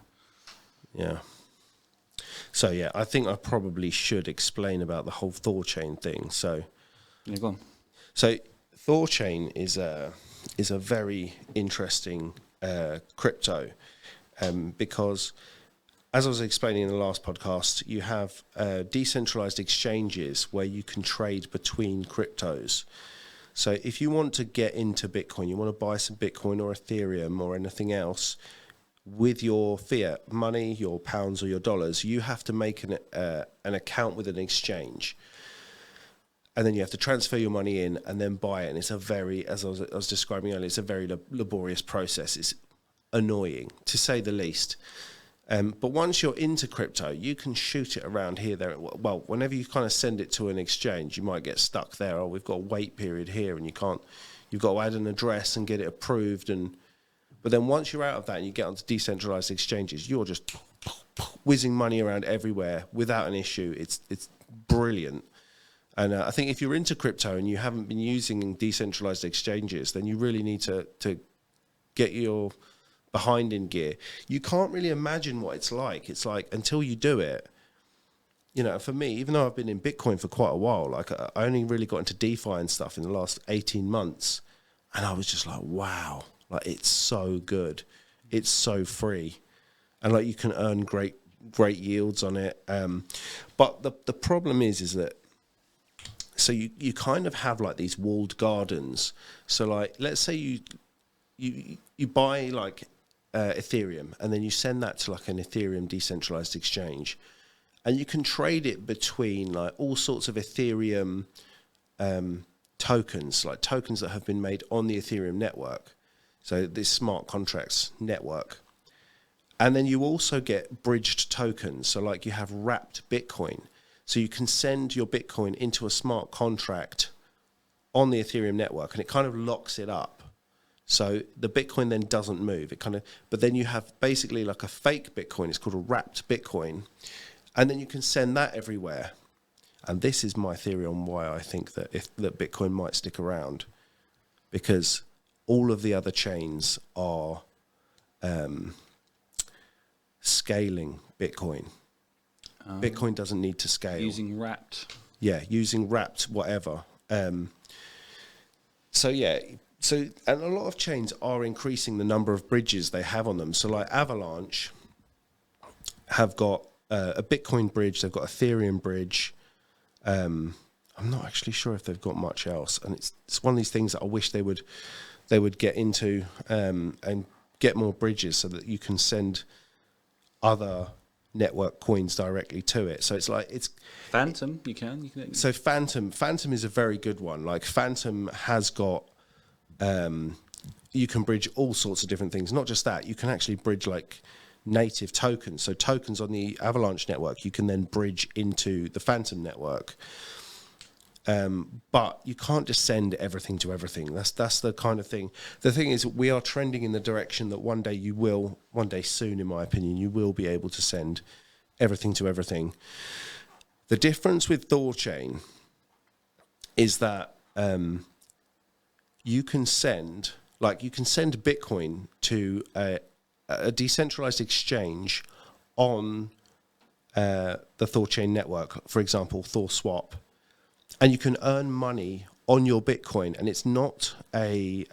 Yeah. So yeah, I think I probably should explain about the whole Thorchain thing. So, Yeah, go on. So Thorchain is a very interesting crypto because, as I was explaining in the last podcast, you have decentralized exchanges where you can trade between cryptos. So if you want to get into Bitcoin, you want to buy some Bitcoin or Ethereum or anything else with your fiat money, your pounds or your dollars, you have to make an account with an exchange. And then you have to transfer your money in and then buy it. And it's a very, as I was describing earlier, it's a very laborious process. It's annoying, to say the least. But once you're into crypto, you can shoot it around here, there. Well, whenever you kind of send it to an exchange, you might get stuck there. Oh, we've got a wait period here, and you've got to add an address and get it approved. But then once you're out of that and you get onto decentralized exchanges, you're just whizzing money around everywhere without an issue. It's brilliant. And I think if you're into crypto and you haven't been using decentralized exchanges, then you really need to get your behind in gear. You can't really imagine what it's like. It's like, until you do it, for me, even though I've been in Bitcoin for quite a while, like I only really got into DeFi and stuff in the last 18 months. And I was just like, wow, like it's so good. It's so free. And like you can earn great yields on it. But the problem is that, so you kind of have like these walled gardens. So like, let's say you buy like Ethereum, and then you send that to like an Ethereum decentralized exchange, and you can trade it between like all sorts of Ethereum tokens, like tokens that have been made on the Ethereum network. So this smart contracts network. And then you also get bridged tokens. So like you have wrapped Bitcoin. So you can send your Bitcoin into a smart contract on the Ethereum network, and it kind of locks it up. So the Bitcoin then doesn't move. But then you have basically like a fake Bitcoin. It's called a wrapped Bitcoin. And then you can send that everywhere. And this is my theory on why I think that Bitcoin might stick around, because all of the other chains are scaling Bitcoin. Bitcoin doesn't need to scale. Using wrapped. Yeah, using wrapped whatever. So and a lot of chains are increasing the number of bridges they have on them. So like Avalanche have got a Bitcoin bridge, they've got Ethereum bridge. I'm not actually sure if they've got much else, and it's one of these things that I wish they would get into and get more bridges so that you can send other network coins directly to it. So it's like Phantom. You can. So Phantom is a very good one. Like Phantom has got you can bridge all sorts of different things. Not just that, you can actually bridge like native tokens. So tokens on the Avalanche network, you can then bridge into the Phantom network. But you can't just send everything to everything. That's the kind of thing. The thing is, we are trending in the direction that one day soon, in my opinion, you will be able to send everything to everything. The difference with Thorchain is that you can send Bitcoin to a decentralized exchange on the Thorchain network, for example, ThorSwap. And you can earn money on your Bitcoin, and it's not a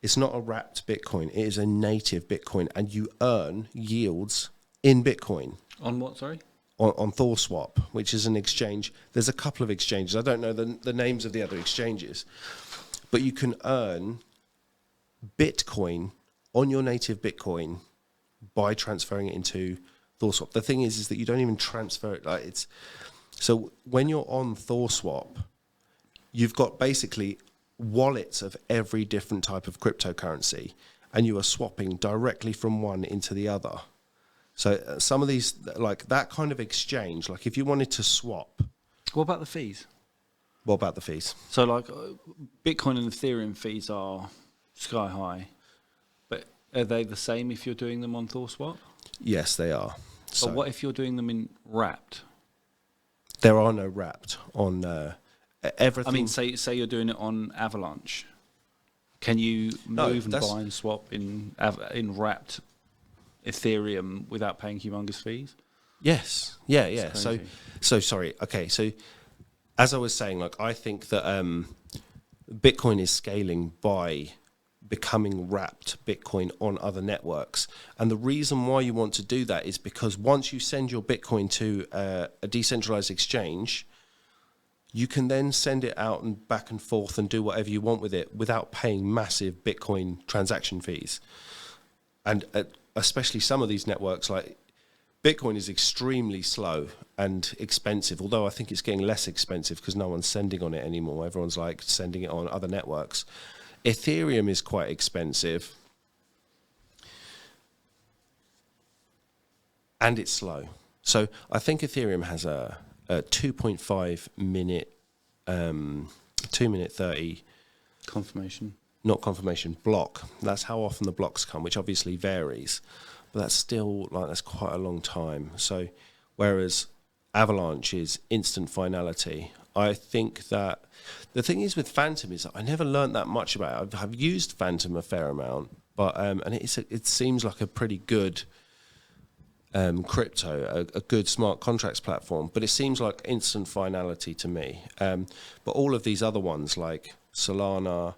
wrapped Bitcoin. It is a native Bitcoin, and you earn yields in Bitcoin. On what? Sorry. On ThorSwap, which is an exchange. There's a couple of exchanges. I don't know the names of the other exchanges, but you can earn Bitcoin on your native Bitcoin by transferring it into ThorSwap. The thing is that you don't even transfer it. So when you're on ThorSwap, you've got basically wallets of every different type of cryptocurrency, and you are swapping directly from one into the other. So some of these, like that kind of exchange, like if you wanted to swap. What about the fees? What about the fees? So like Bitcoin and Ethereum fees are sky high, but are they the same if you're doing them on ThorSwap? Yes, they are. But what if you're doing them in wrapped? There are no wrapped on everything. I mean, say you're doing it on Avalanche. Can you move and buy and swap in wrapped Ethereum without paying humongous fees? Yes. Yeah. So sorry. Okay. So as I was saying, like, I think that Bitcoin is scaling by becoming wrapped Bitcoin on other networks. And the reason why you want to do that is because once you send your Bitcoin to a decentralized exchange, you can then send it out and back and forth and do whatever you want with it without paying massive Bitcoin transaction fees. And especially some of these networks, like Bitcoin is extremely slow and expensive, although I think it's getting less expensive because no one's sending on it anymore. Everyone's like sending it on other networks. Ethereum is quite expensive and it's slow. So I think Ethereum has a 2.5 minute, 2 minute 30 confirmation. Not confirmation, block. That's how often the blocks come, which obviously varies, but that's still like, that's quite a long time. So whereas Avalanche is instant finality, I think that the thing is with Phantom is I never learned that much about it. I've used Phantom a fair amount, but and it seems like a pretty good crypto, a good smart contracts platform, but it seems like instant finality to me. But all of these other ones like Solana,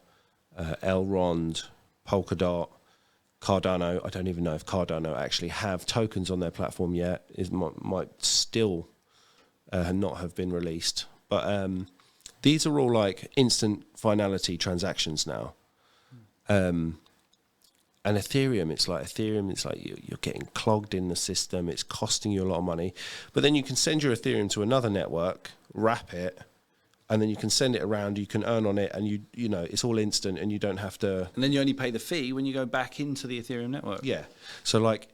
Elrond, Polkadot, Cardano, I don't even know if Cardano actually have tokens on their platform yet. It might still not have been released. But these are all like instant finality transactions now. And Ethereum, it's like you're getting clogged in the system. It's costing you a lot of money. But then you can send your Ethereum to another network, wrap it, and then you can send it around. You can earn on it, and you know it's all instant, and you don't have to. And then you only pay the fee when you go back into the Ethereum network. Yeah. So like,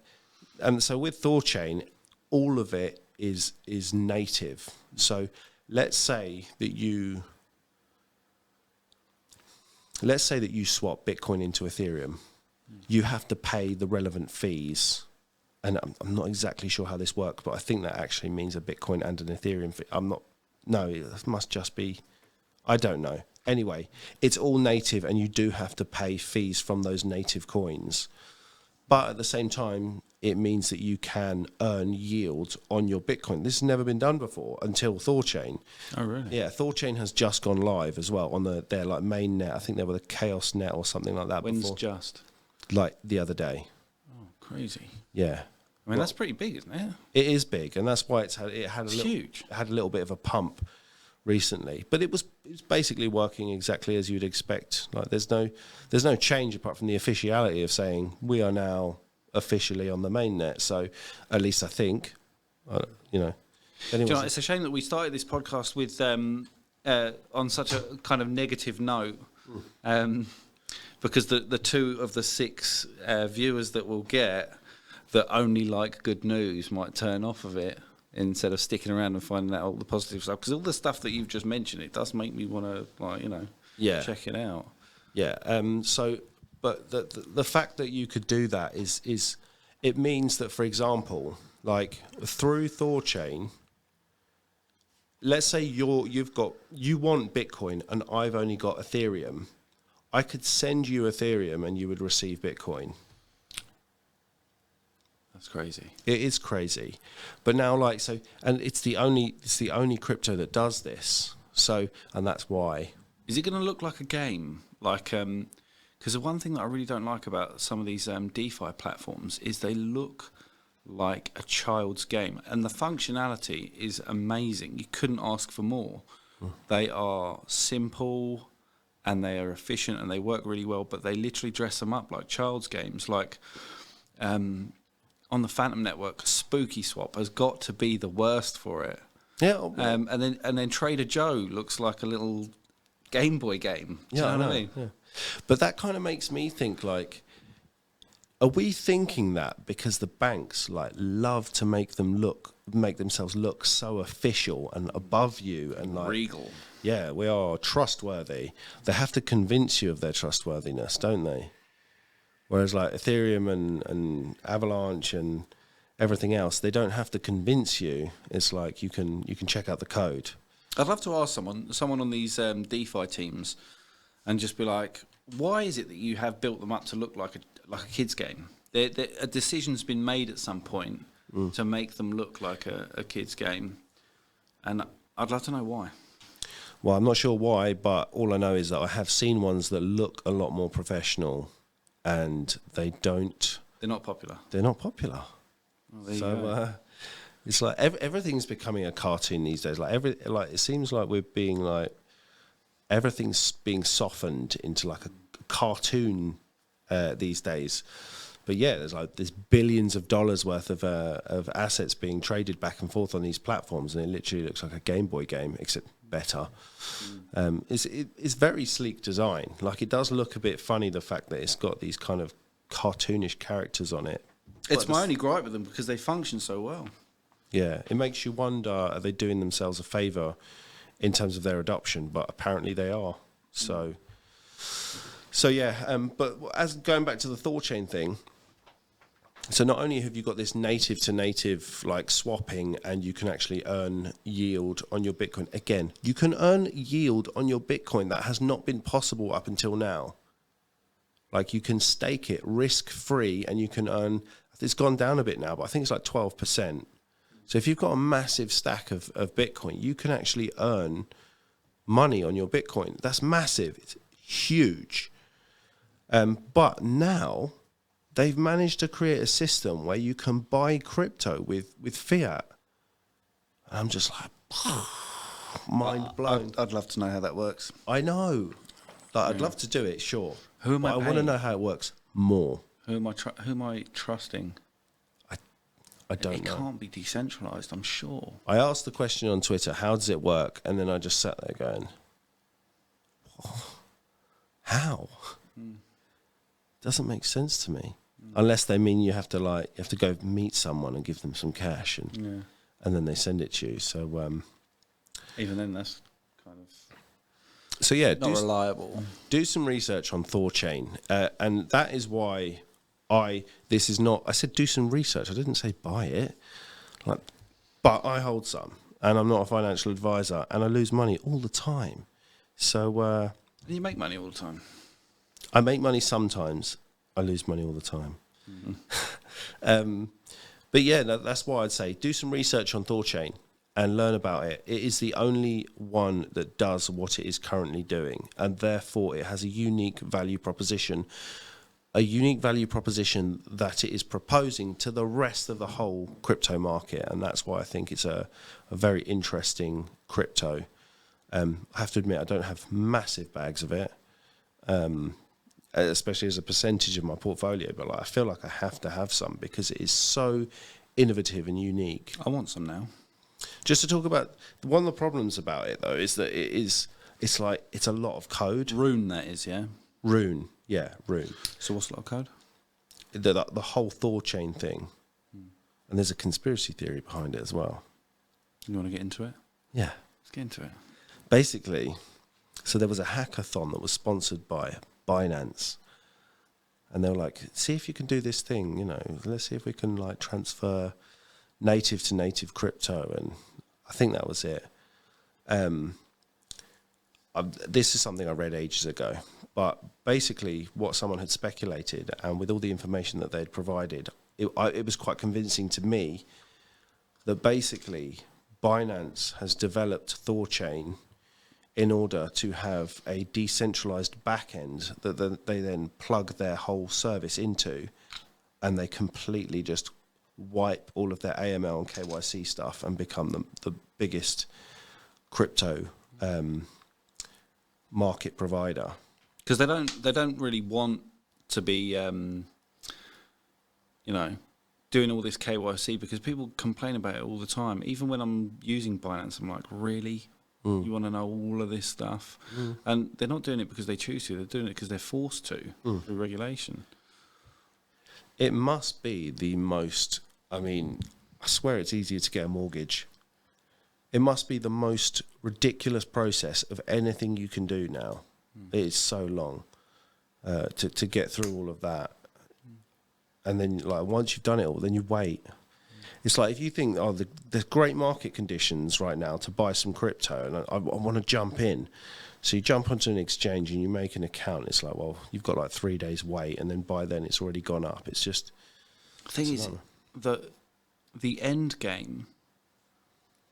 and so with Thorchain, all of it is native. So let's say that you swap Bitcoin into Ethereum. You have to pay the relevant fees. And I'm not exactly sure how this works, but I think that actually means a Bitcoin and an Ethereum fee. No, it must just be, I don't know. Anyway, it's all native and you do have to pay fees from those native coins. But at the same time, it means that you can earn yield on your Bitcoin. This has never been done before until Thorchain. Oh, really? Yeah, Thorchain has just gone live as well on their like main net. I think they were the Chaos net or something like that. When's before. just? Like the other day. Oh, crazy. Yeah. I mean, that's pretty big, isn't it? It is big, and that's why it's huge. It had a little bit of a pump recently, but it was basically working exactly as you'd expect. Like there's no change apart from the officiality of saying we are now officially on the mainnet. So at least I think, you know. Do you know, it's a shame that we started this podcast with on such a kind of negative note. Because the two of the six viewers that we'll get that only like good news might turn off of it instead of sticking around and finding out all the positive stuff. Because all the stuff that you've just mentioned, it does make me want to, check it out. Yeah. But the fact that you could do that is it means that, for example, like through Thorchain, let's say you want Bitcoin and I've only got Ethereum. I could send you Ethereum and you would receive Bitcoin. That's crazy. It is crazy. But now and it's the only crypto that does this. So, and that's why. Is it going to look like a game? Like, because the one thing that I really don't like about some of these DeFi platforms is they look like a child's game. And the functionality is amazing. You couldn't ask for more. They are simple and they are efficient and they work really well, but they literally dress them up like child's games. Like on the Phantom network, Spooky Swap has got to be the worst for it. Yeah. And then Trader Joe looks like a little Game Boy game. Do you know what I mean? Yeah. But that kind of makes me think like, are we thinking that because the banks like love to make themselves look so official and above you and like regal? Yeah, we are trustworthy. They have to convince you of their trustworthiness, don't they? Whereas like Ethereum and Avalanche and everything else, they don't have to convince you. It's like you can check out the code. I'd love to ask someone on these DeFi teams and just be like, why is it that you have built them up to look like a kid's game? A decision's been made at some point to make them look like a kid's game, and I'd love to know why. Well, I'm not sure why, but all I know is that I have seen ones that look a lot more professional, and they're not popular. They're not popular. Well, it's like everything's becoming a cartoon these days. Like it seems like we're being like everything's being softened into like a cartoon these days. But yeah, there's billions of dollars worth of assets being traded back and forth on these platforms, and it literally looks like a Game Boy game, except better. It's very sleek design. Like, it does look a bit funny, the fact that it's got these kind of cartoonish characters on it. It's my only gripe with them because they function so well. Yeah, it makes you wonder, are they doing themselves a favour in terms of their adoption? But apparently they are. So yeah. But as going back to the ThorChain thing. So not only have you got this native to native like swapping, and you can actually earn yield on your Bitcoin. Again, you can earn yield on your Bitcoin that has not been possible up until now. Like, you can stake it risk free, and you can earn. It's gone down a bit now, but I think it's like 12%. So if you've got a massive stack of Bitcoin, you can actually earn money on your Bitcoin. That's massive. It's huge. But now they've managed to create a system where you can buy crypto with fiat. And I'm just like, mind blown. I'd love to know how that works. I know. Like, I'd love to do it, sure. Who am I want to paying? know how it works more. Who am I trusting? I don't know. It can't be decentralized, I'm sure. I asked the question on Twitter, how does it work? And then I just sat there going, how? Doesn't make sense to me. Unless they mean you have to go meet someone and give them some cash, and then they send it to you. So even then, that's kind of so yeah, not reliable. Do some research on ThorChain, and that is why I said do some research. I didn't say buy it, but I hold some, and I'm not a financial advisor, and I lose money all the time. So you make money all the time. I make money sometimes. I lose money all the time. But yeah, that's why I'd say do some research on ThorChain and learn about it. It is the only one that does what it is currently doing, and therefore it has a unique value proposition. A unique value proposition that it is proposing to the rest of the whole crypto market, and that's why I think it's a very interesting crypto. I have to admit, I don't have massive bags of it, especially as a percentage of my portfolio, but I feel like I have to have some because it is so innovative and unique. I want some now. Just to talk about one of the problems about it, though, is that it's a lot of code. Rune, that is, yeah. Rune, yeah, Rune. So what's a lot of code? The whole ThorChain thing, and there's a conspiracy theory behind it as well. You want to get into it? Yeah, let's get into it. Basically, so there was a hackathon that was sponsored by Binance, and they were like, see if you can do this thing, let's see if we can transfer native to native crypto, and I think that was it. This is something I read ages ago, but basically what someone had speculated, and with all the information that they'd provided, it was quite convincing to me that basically Binance has developed ThorChain in order to have a decentralized backend that they then plug their whole service into, and they completely just wipe all of their AML and KYC stuff and become the biggest crypto market provider. Because they don't really want to be, doing all this KYC, because people complain about it all the time. Even when I'm using Binance, I'm like, really? You want to know all of this stuff? And they're not doing it because they choose to. They're doing it because they're forced to through regulation. It must be the most, I swear it's easier to get a mortgage. It must be the most ridiculous process of anything you can do now. It is so long to get through all of that. And then once you've done it all, then you wait. It's like if you think, there's great market conditions right now to buy some crypto, and I want to jump in. So you jump onto an exchange and you make an account. It's like, well, you've got 3 days wait, and then by then it's already gone up. It's just, The thing is, the end game,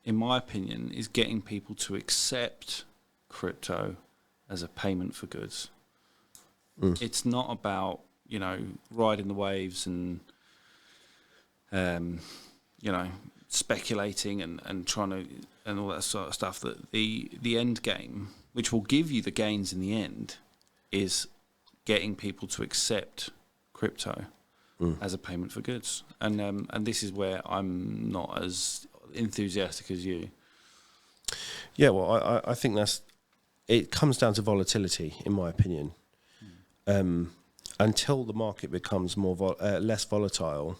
in my opinion, is getting people to accept crypto as a payment for goods. It's not about, riding the waves and, speculating and trying to, and all that sort of stuff. That the end game, which will give you the gains in the end, is getting people to accept crypto as a payment for goods. And this is where I'm not as enthusiastic as you. Yeah, well, I think it comes down to volatility, in my opinion. Until the market becomes less volatile,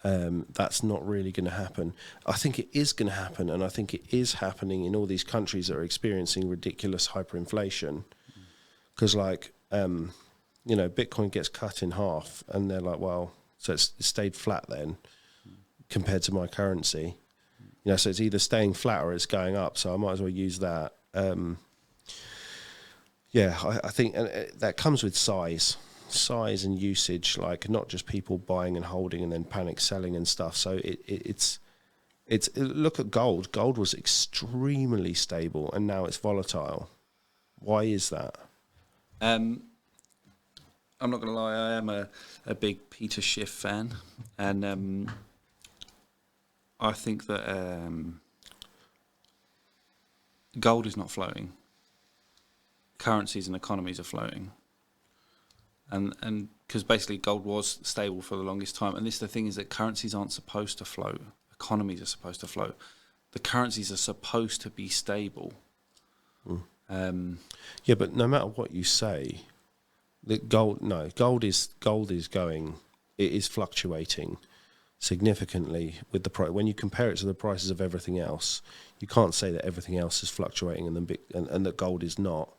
that's not really going to happen. I think it is going to happen, and I think it is happening in all these countries that are experiencing ridiculous hyperinflation. Because, Bitcoin gets cut in half, and they're like, well, so it stayed flat then compared to my currency. So it's either staying flat or it's going up, so I might as well use that. I think that comes with size and usage, like not just people buying and holding and then panic selling and stuff. So it's look at gold. Gold was extremely stable, and now it's volatile. Why is that? I'm not going to lie, I am a big Peter Schiff fan, and I think that gold is not floating. Currencies and economies are floating. And because basically gold was stable for the longest time. And the thing is that currencies aren't supposed to float. Economies are supposed to float. The currencies are supposed to be stable. Yeah, but no matter what you say, gold is going, it is fluctuating significantly with the price. When you compare it to the prices of everything else, you can't say that everything else is fluctuating and that gold is not.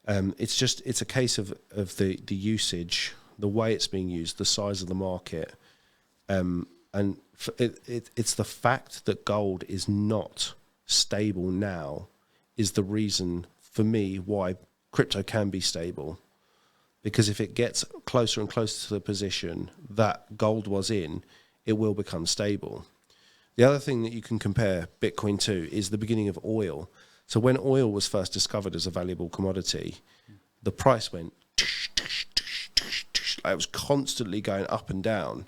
It's a case of the usage, the way it's being used, the size of the market, and it's the fact that gold is not stable now is the reason for me why crypto can be stable. Because if it gets closer and closer to the position that gold was in, it will become stable. The other thing that you can compare Bitcoin to is the beginning of oil. So when oil was first discovered as a valuable commodity, the price went, it was constantly going up and down.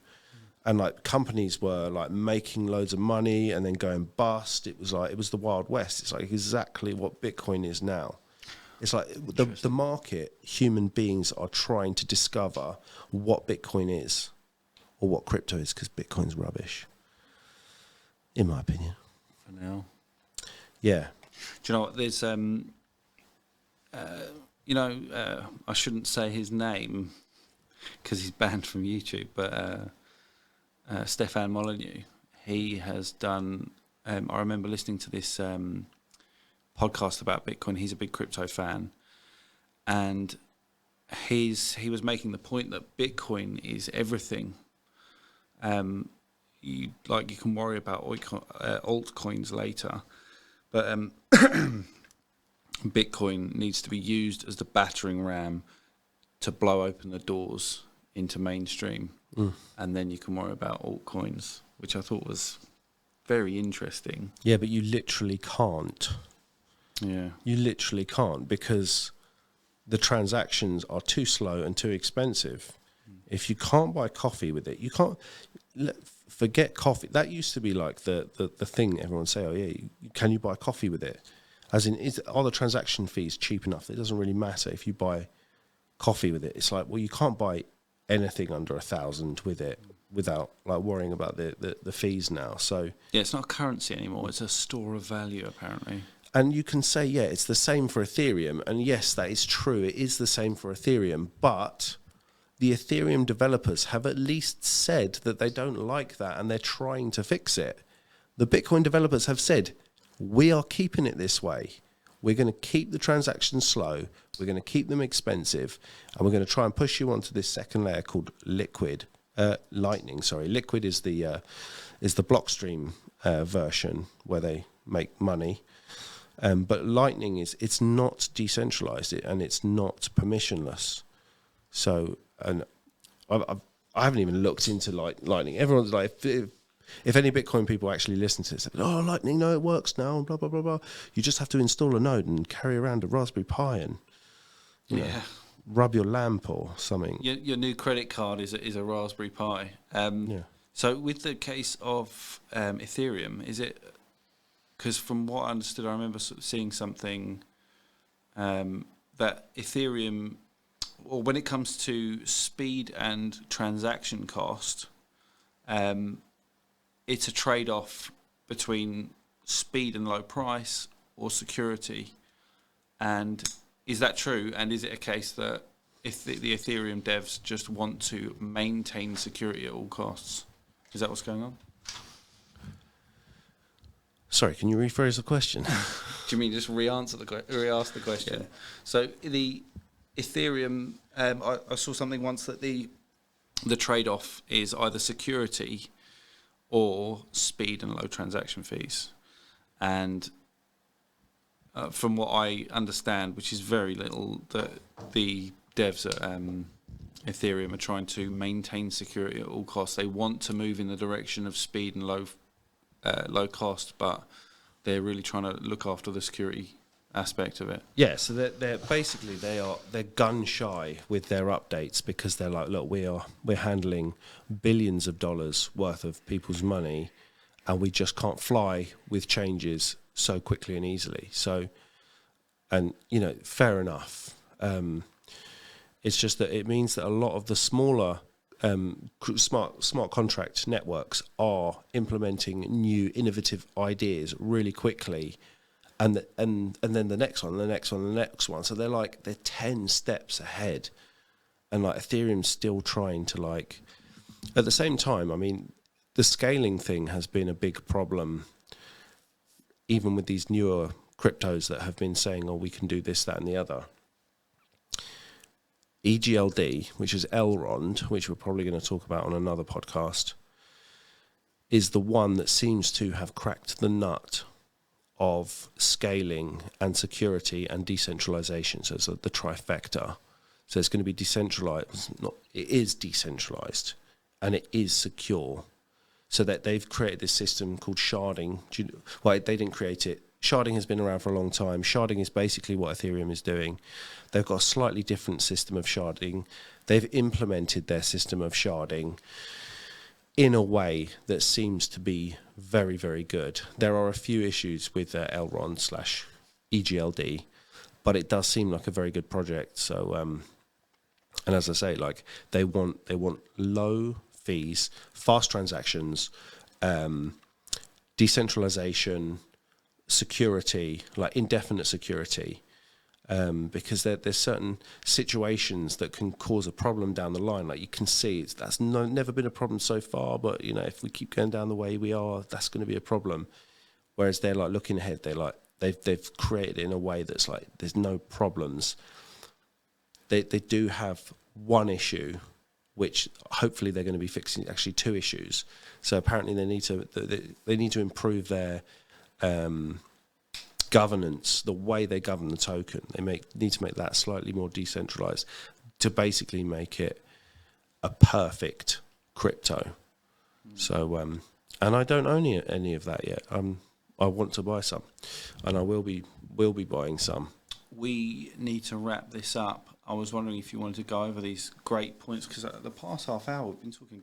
And companies were making loads of money and then going bust. It was the Wild West. It's exactly what Bitcoin is now. It's the market, human beings are trying to discover what Bitcoin is or what crypto is, because Bitcoin's rubbish, in my opinion. For now. Yeah. Do you know what? There's, I shouldn't say his name because he's banned from YouTube, but Stefan Molyneux, he has done, I remember listening to this podcast about Bitcoin. He's a big crypto fan, and he was making the point that Bitcoin is everything. You can worry about altcoins later, but Bitcoin needs to be used as the battering ram to blow open the doors into mainstream, and then you can worry about altcoins, which I thought was very interesting. Yeah, but you literally can't. Yeah. You literally can't, because the transactions are too slow and too expensive. If you can't buy coffee with it, you can't forget coffee. That used to be the thing everyone say, oh yeah, can you buy coffee with it? As in, are the transaction fees cheap enough? It doesn't really matter if you buy coffee with it. It's well, you can't buy anything under 1,000 with it without worrying about the fees now. So yeah, it's not a currency anymore. It's a store of value, apparently. And you can say, yeah, it's the same for Ethereum. And yes, that is true. It is the same for Ethereum. But the Ethereum developers have at least said that they don't like that and they're trying to fix it. The Bitcoin developers have said, we are keeping it this way. We're going to keep the transactions slow. We're going to keep them expensive. And we're going to try and push you onto this second layer called Lightning. Sorry, Liquid is the Blockstream version where they make money. But Lightning it's not decentralized and it's not permissionless. So, and I haven't even looked into Lightning. Everyone's like, if any Bitcoin people actually listen to this, oh, Lightning, no, it works now, and blah, blah, blah, blah. You just have to install a node and carry around a Raspberry Pi and you know, rub your lamp or something. Your new credit card is a Raspberry Pi. So with the case of Ethereum, is it, because from what I understood, I remember sort of seeing something that Ethereum, or when it comes to speed and transaction cost, it's a trade-off between speed and low price or security. And is that true? And is it a case that if the Ethereum devs just want to maintain security at all costs? Is that what's going on? Sorry, can you rephrase the question? Do you mean just re-ask the question? Yeah. So the Ethereum, I saw something once that the trade-off is either security or speed and low transaction fees. And from what I understand, which is very little, that the devs at Ethereum are trying to maintain security at all costs. They want to move in the direction of speed and low cost, but they're really trying to look after the security aspect of it. Yeah, so they're basically they're gun shy with their updates because they're like, look, we're handling billions of dollars worth of people's money, and we just can't fly with changes so quickly and easily. So, and you know, fair enough. It's just that it means that a lot of the smaller smart contract networks are implementing new innovative ideas really quickly, and then the next one, the next one, the next one. So they're 10 steps ahead, and like Ethereum's still trying to like. At the same time, I mean, the scaling thing has been a big problem, even with these newer cryptos that have been saying, "Oh, we can do this, that, and the other." EGLD, which is Elrond, which we're probably going to talk about on another podcast, is the one that seems to have cracked the nut of scaling and security and decentralization. So it's the trifecta. So it's going to be decentralized. It is decentralized, and it is secure. So that they've created this system called sharding. Well, they didn't create it. Sharding has been around for a long time. Sharding is basically what Ethereum is doing. They've got a slightly different system of sharding. They've implemented their system of sharding in a way that seems to be very, very good. There are a few issues with Elrond/EGLD, but it does seem like a very good project. So, and as I say, like they want low fees, fast transactions, decentralization, security, like indefinite security, because there's certain situations that can cause a problem down the line. Like you can see, that's never been a problem so far, but you know, if we keep going down the way we are, that's going to be a problem. Whereas they're like looking ahead, they've created it in a way that's like there's no problems. They do have one issue, which hopefully they're going to be fixing. Actually, two issues. So apparently they need to improve their governance, the way they govern the token. They need to make that slightly more decentralized to basically make it a perfect crypto. So, and I don't own any of that yet. I want to buy some, and I will be buying some. We need to wrap this up. I was wondering if you wanted to go over these great points, because the past half hour we've been talking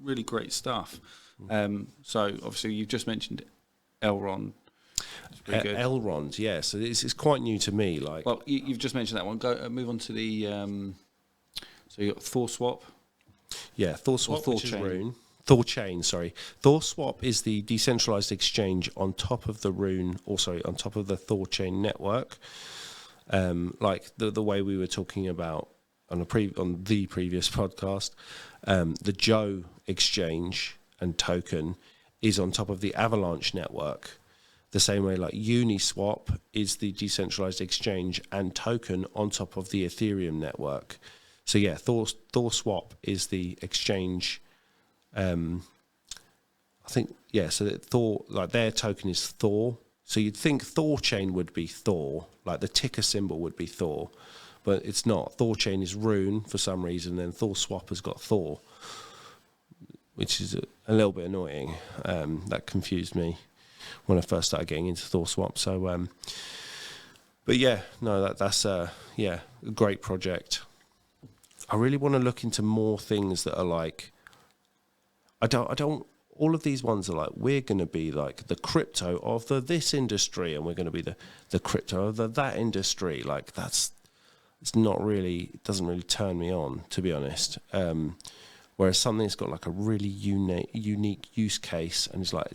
really great stuff. So obviously you've just mentioned Elrond. Elrond, yeah. So it's quite new to me. Like, well, you've just mentioned that one. Go move on to the. So you got ThorSwap. Yeah, ThorSwap, which is Rune. ThorChain, sorry. ThorSwap is the decentralized exchange on top of the Rune, on top of the ThorChain network. Like the way we were talking about on the previous podcast, the Joe exchange and token is on top of the Avalanche network. The same way, like Uniswap is the decentralized exchange and token on top of the Ethereum network. So yeah, ThorSwap is the exchange. I think so that Thor, like their token is Thor. So you'd think ThorChain would be Thor, like the ticker symbol would be Thor, but it's not. Thorchain is Rune for some reason, and ThorSwap has got Thor, which is a little bit annoying. That confused me when I first started getting into ThorSwap. So, but yeah, no, that's a great project. I really want to look into more things that are like, I don't. All of these ones are like, we're going to be like the crypto of this industry, and we're going to be the crypto of that industry. Like it's not really, it doesn't really turn me on, to be honest. Whereas something that's got like a really unique use case, and it's like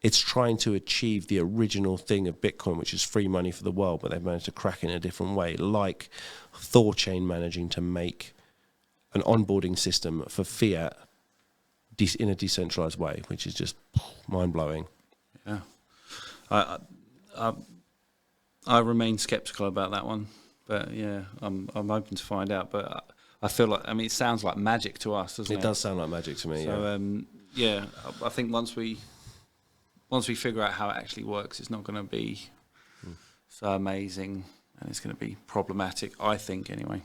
it's trying to achieve the original thing of Bitcoin, which is free money for the world, but they've managed to crack it in a different way, like Thorchain managing to make an onboarding system for fiat in a decentralized way, which is just mind-blowing. Yeah. I remain skeptical about that one, but yeah, I'm hoping to find out. But I feel like, I mean, it sounds like magic to us, doesn't it? It does sound like magic to me. So yeah, I think once we figure out how it actually works, it's not going to be so amazing, and it's going to be problematic, I think, anyway.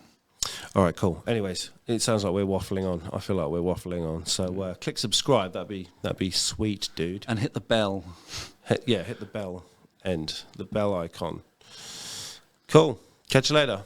All right, cool. Anyways, it sounds like we're waffling on. I feel like we're waffling on. So click subscribe. That'd be sweet, dude. And hit the bell. Hit the bell and the bell icon. Cool. Catch you later.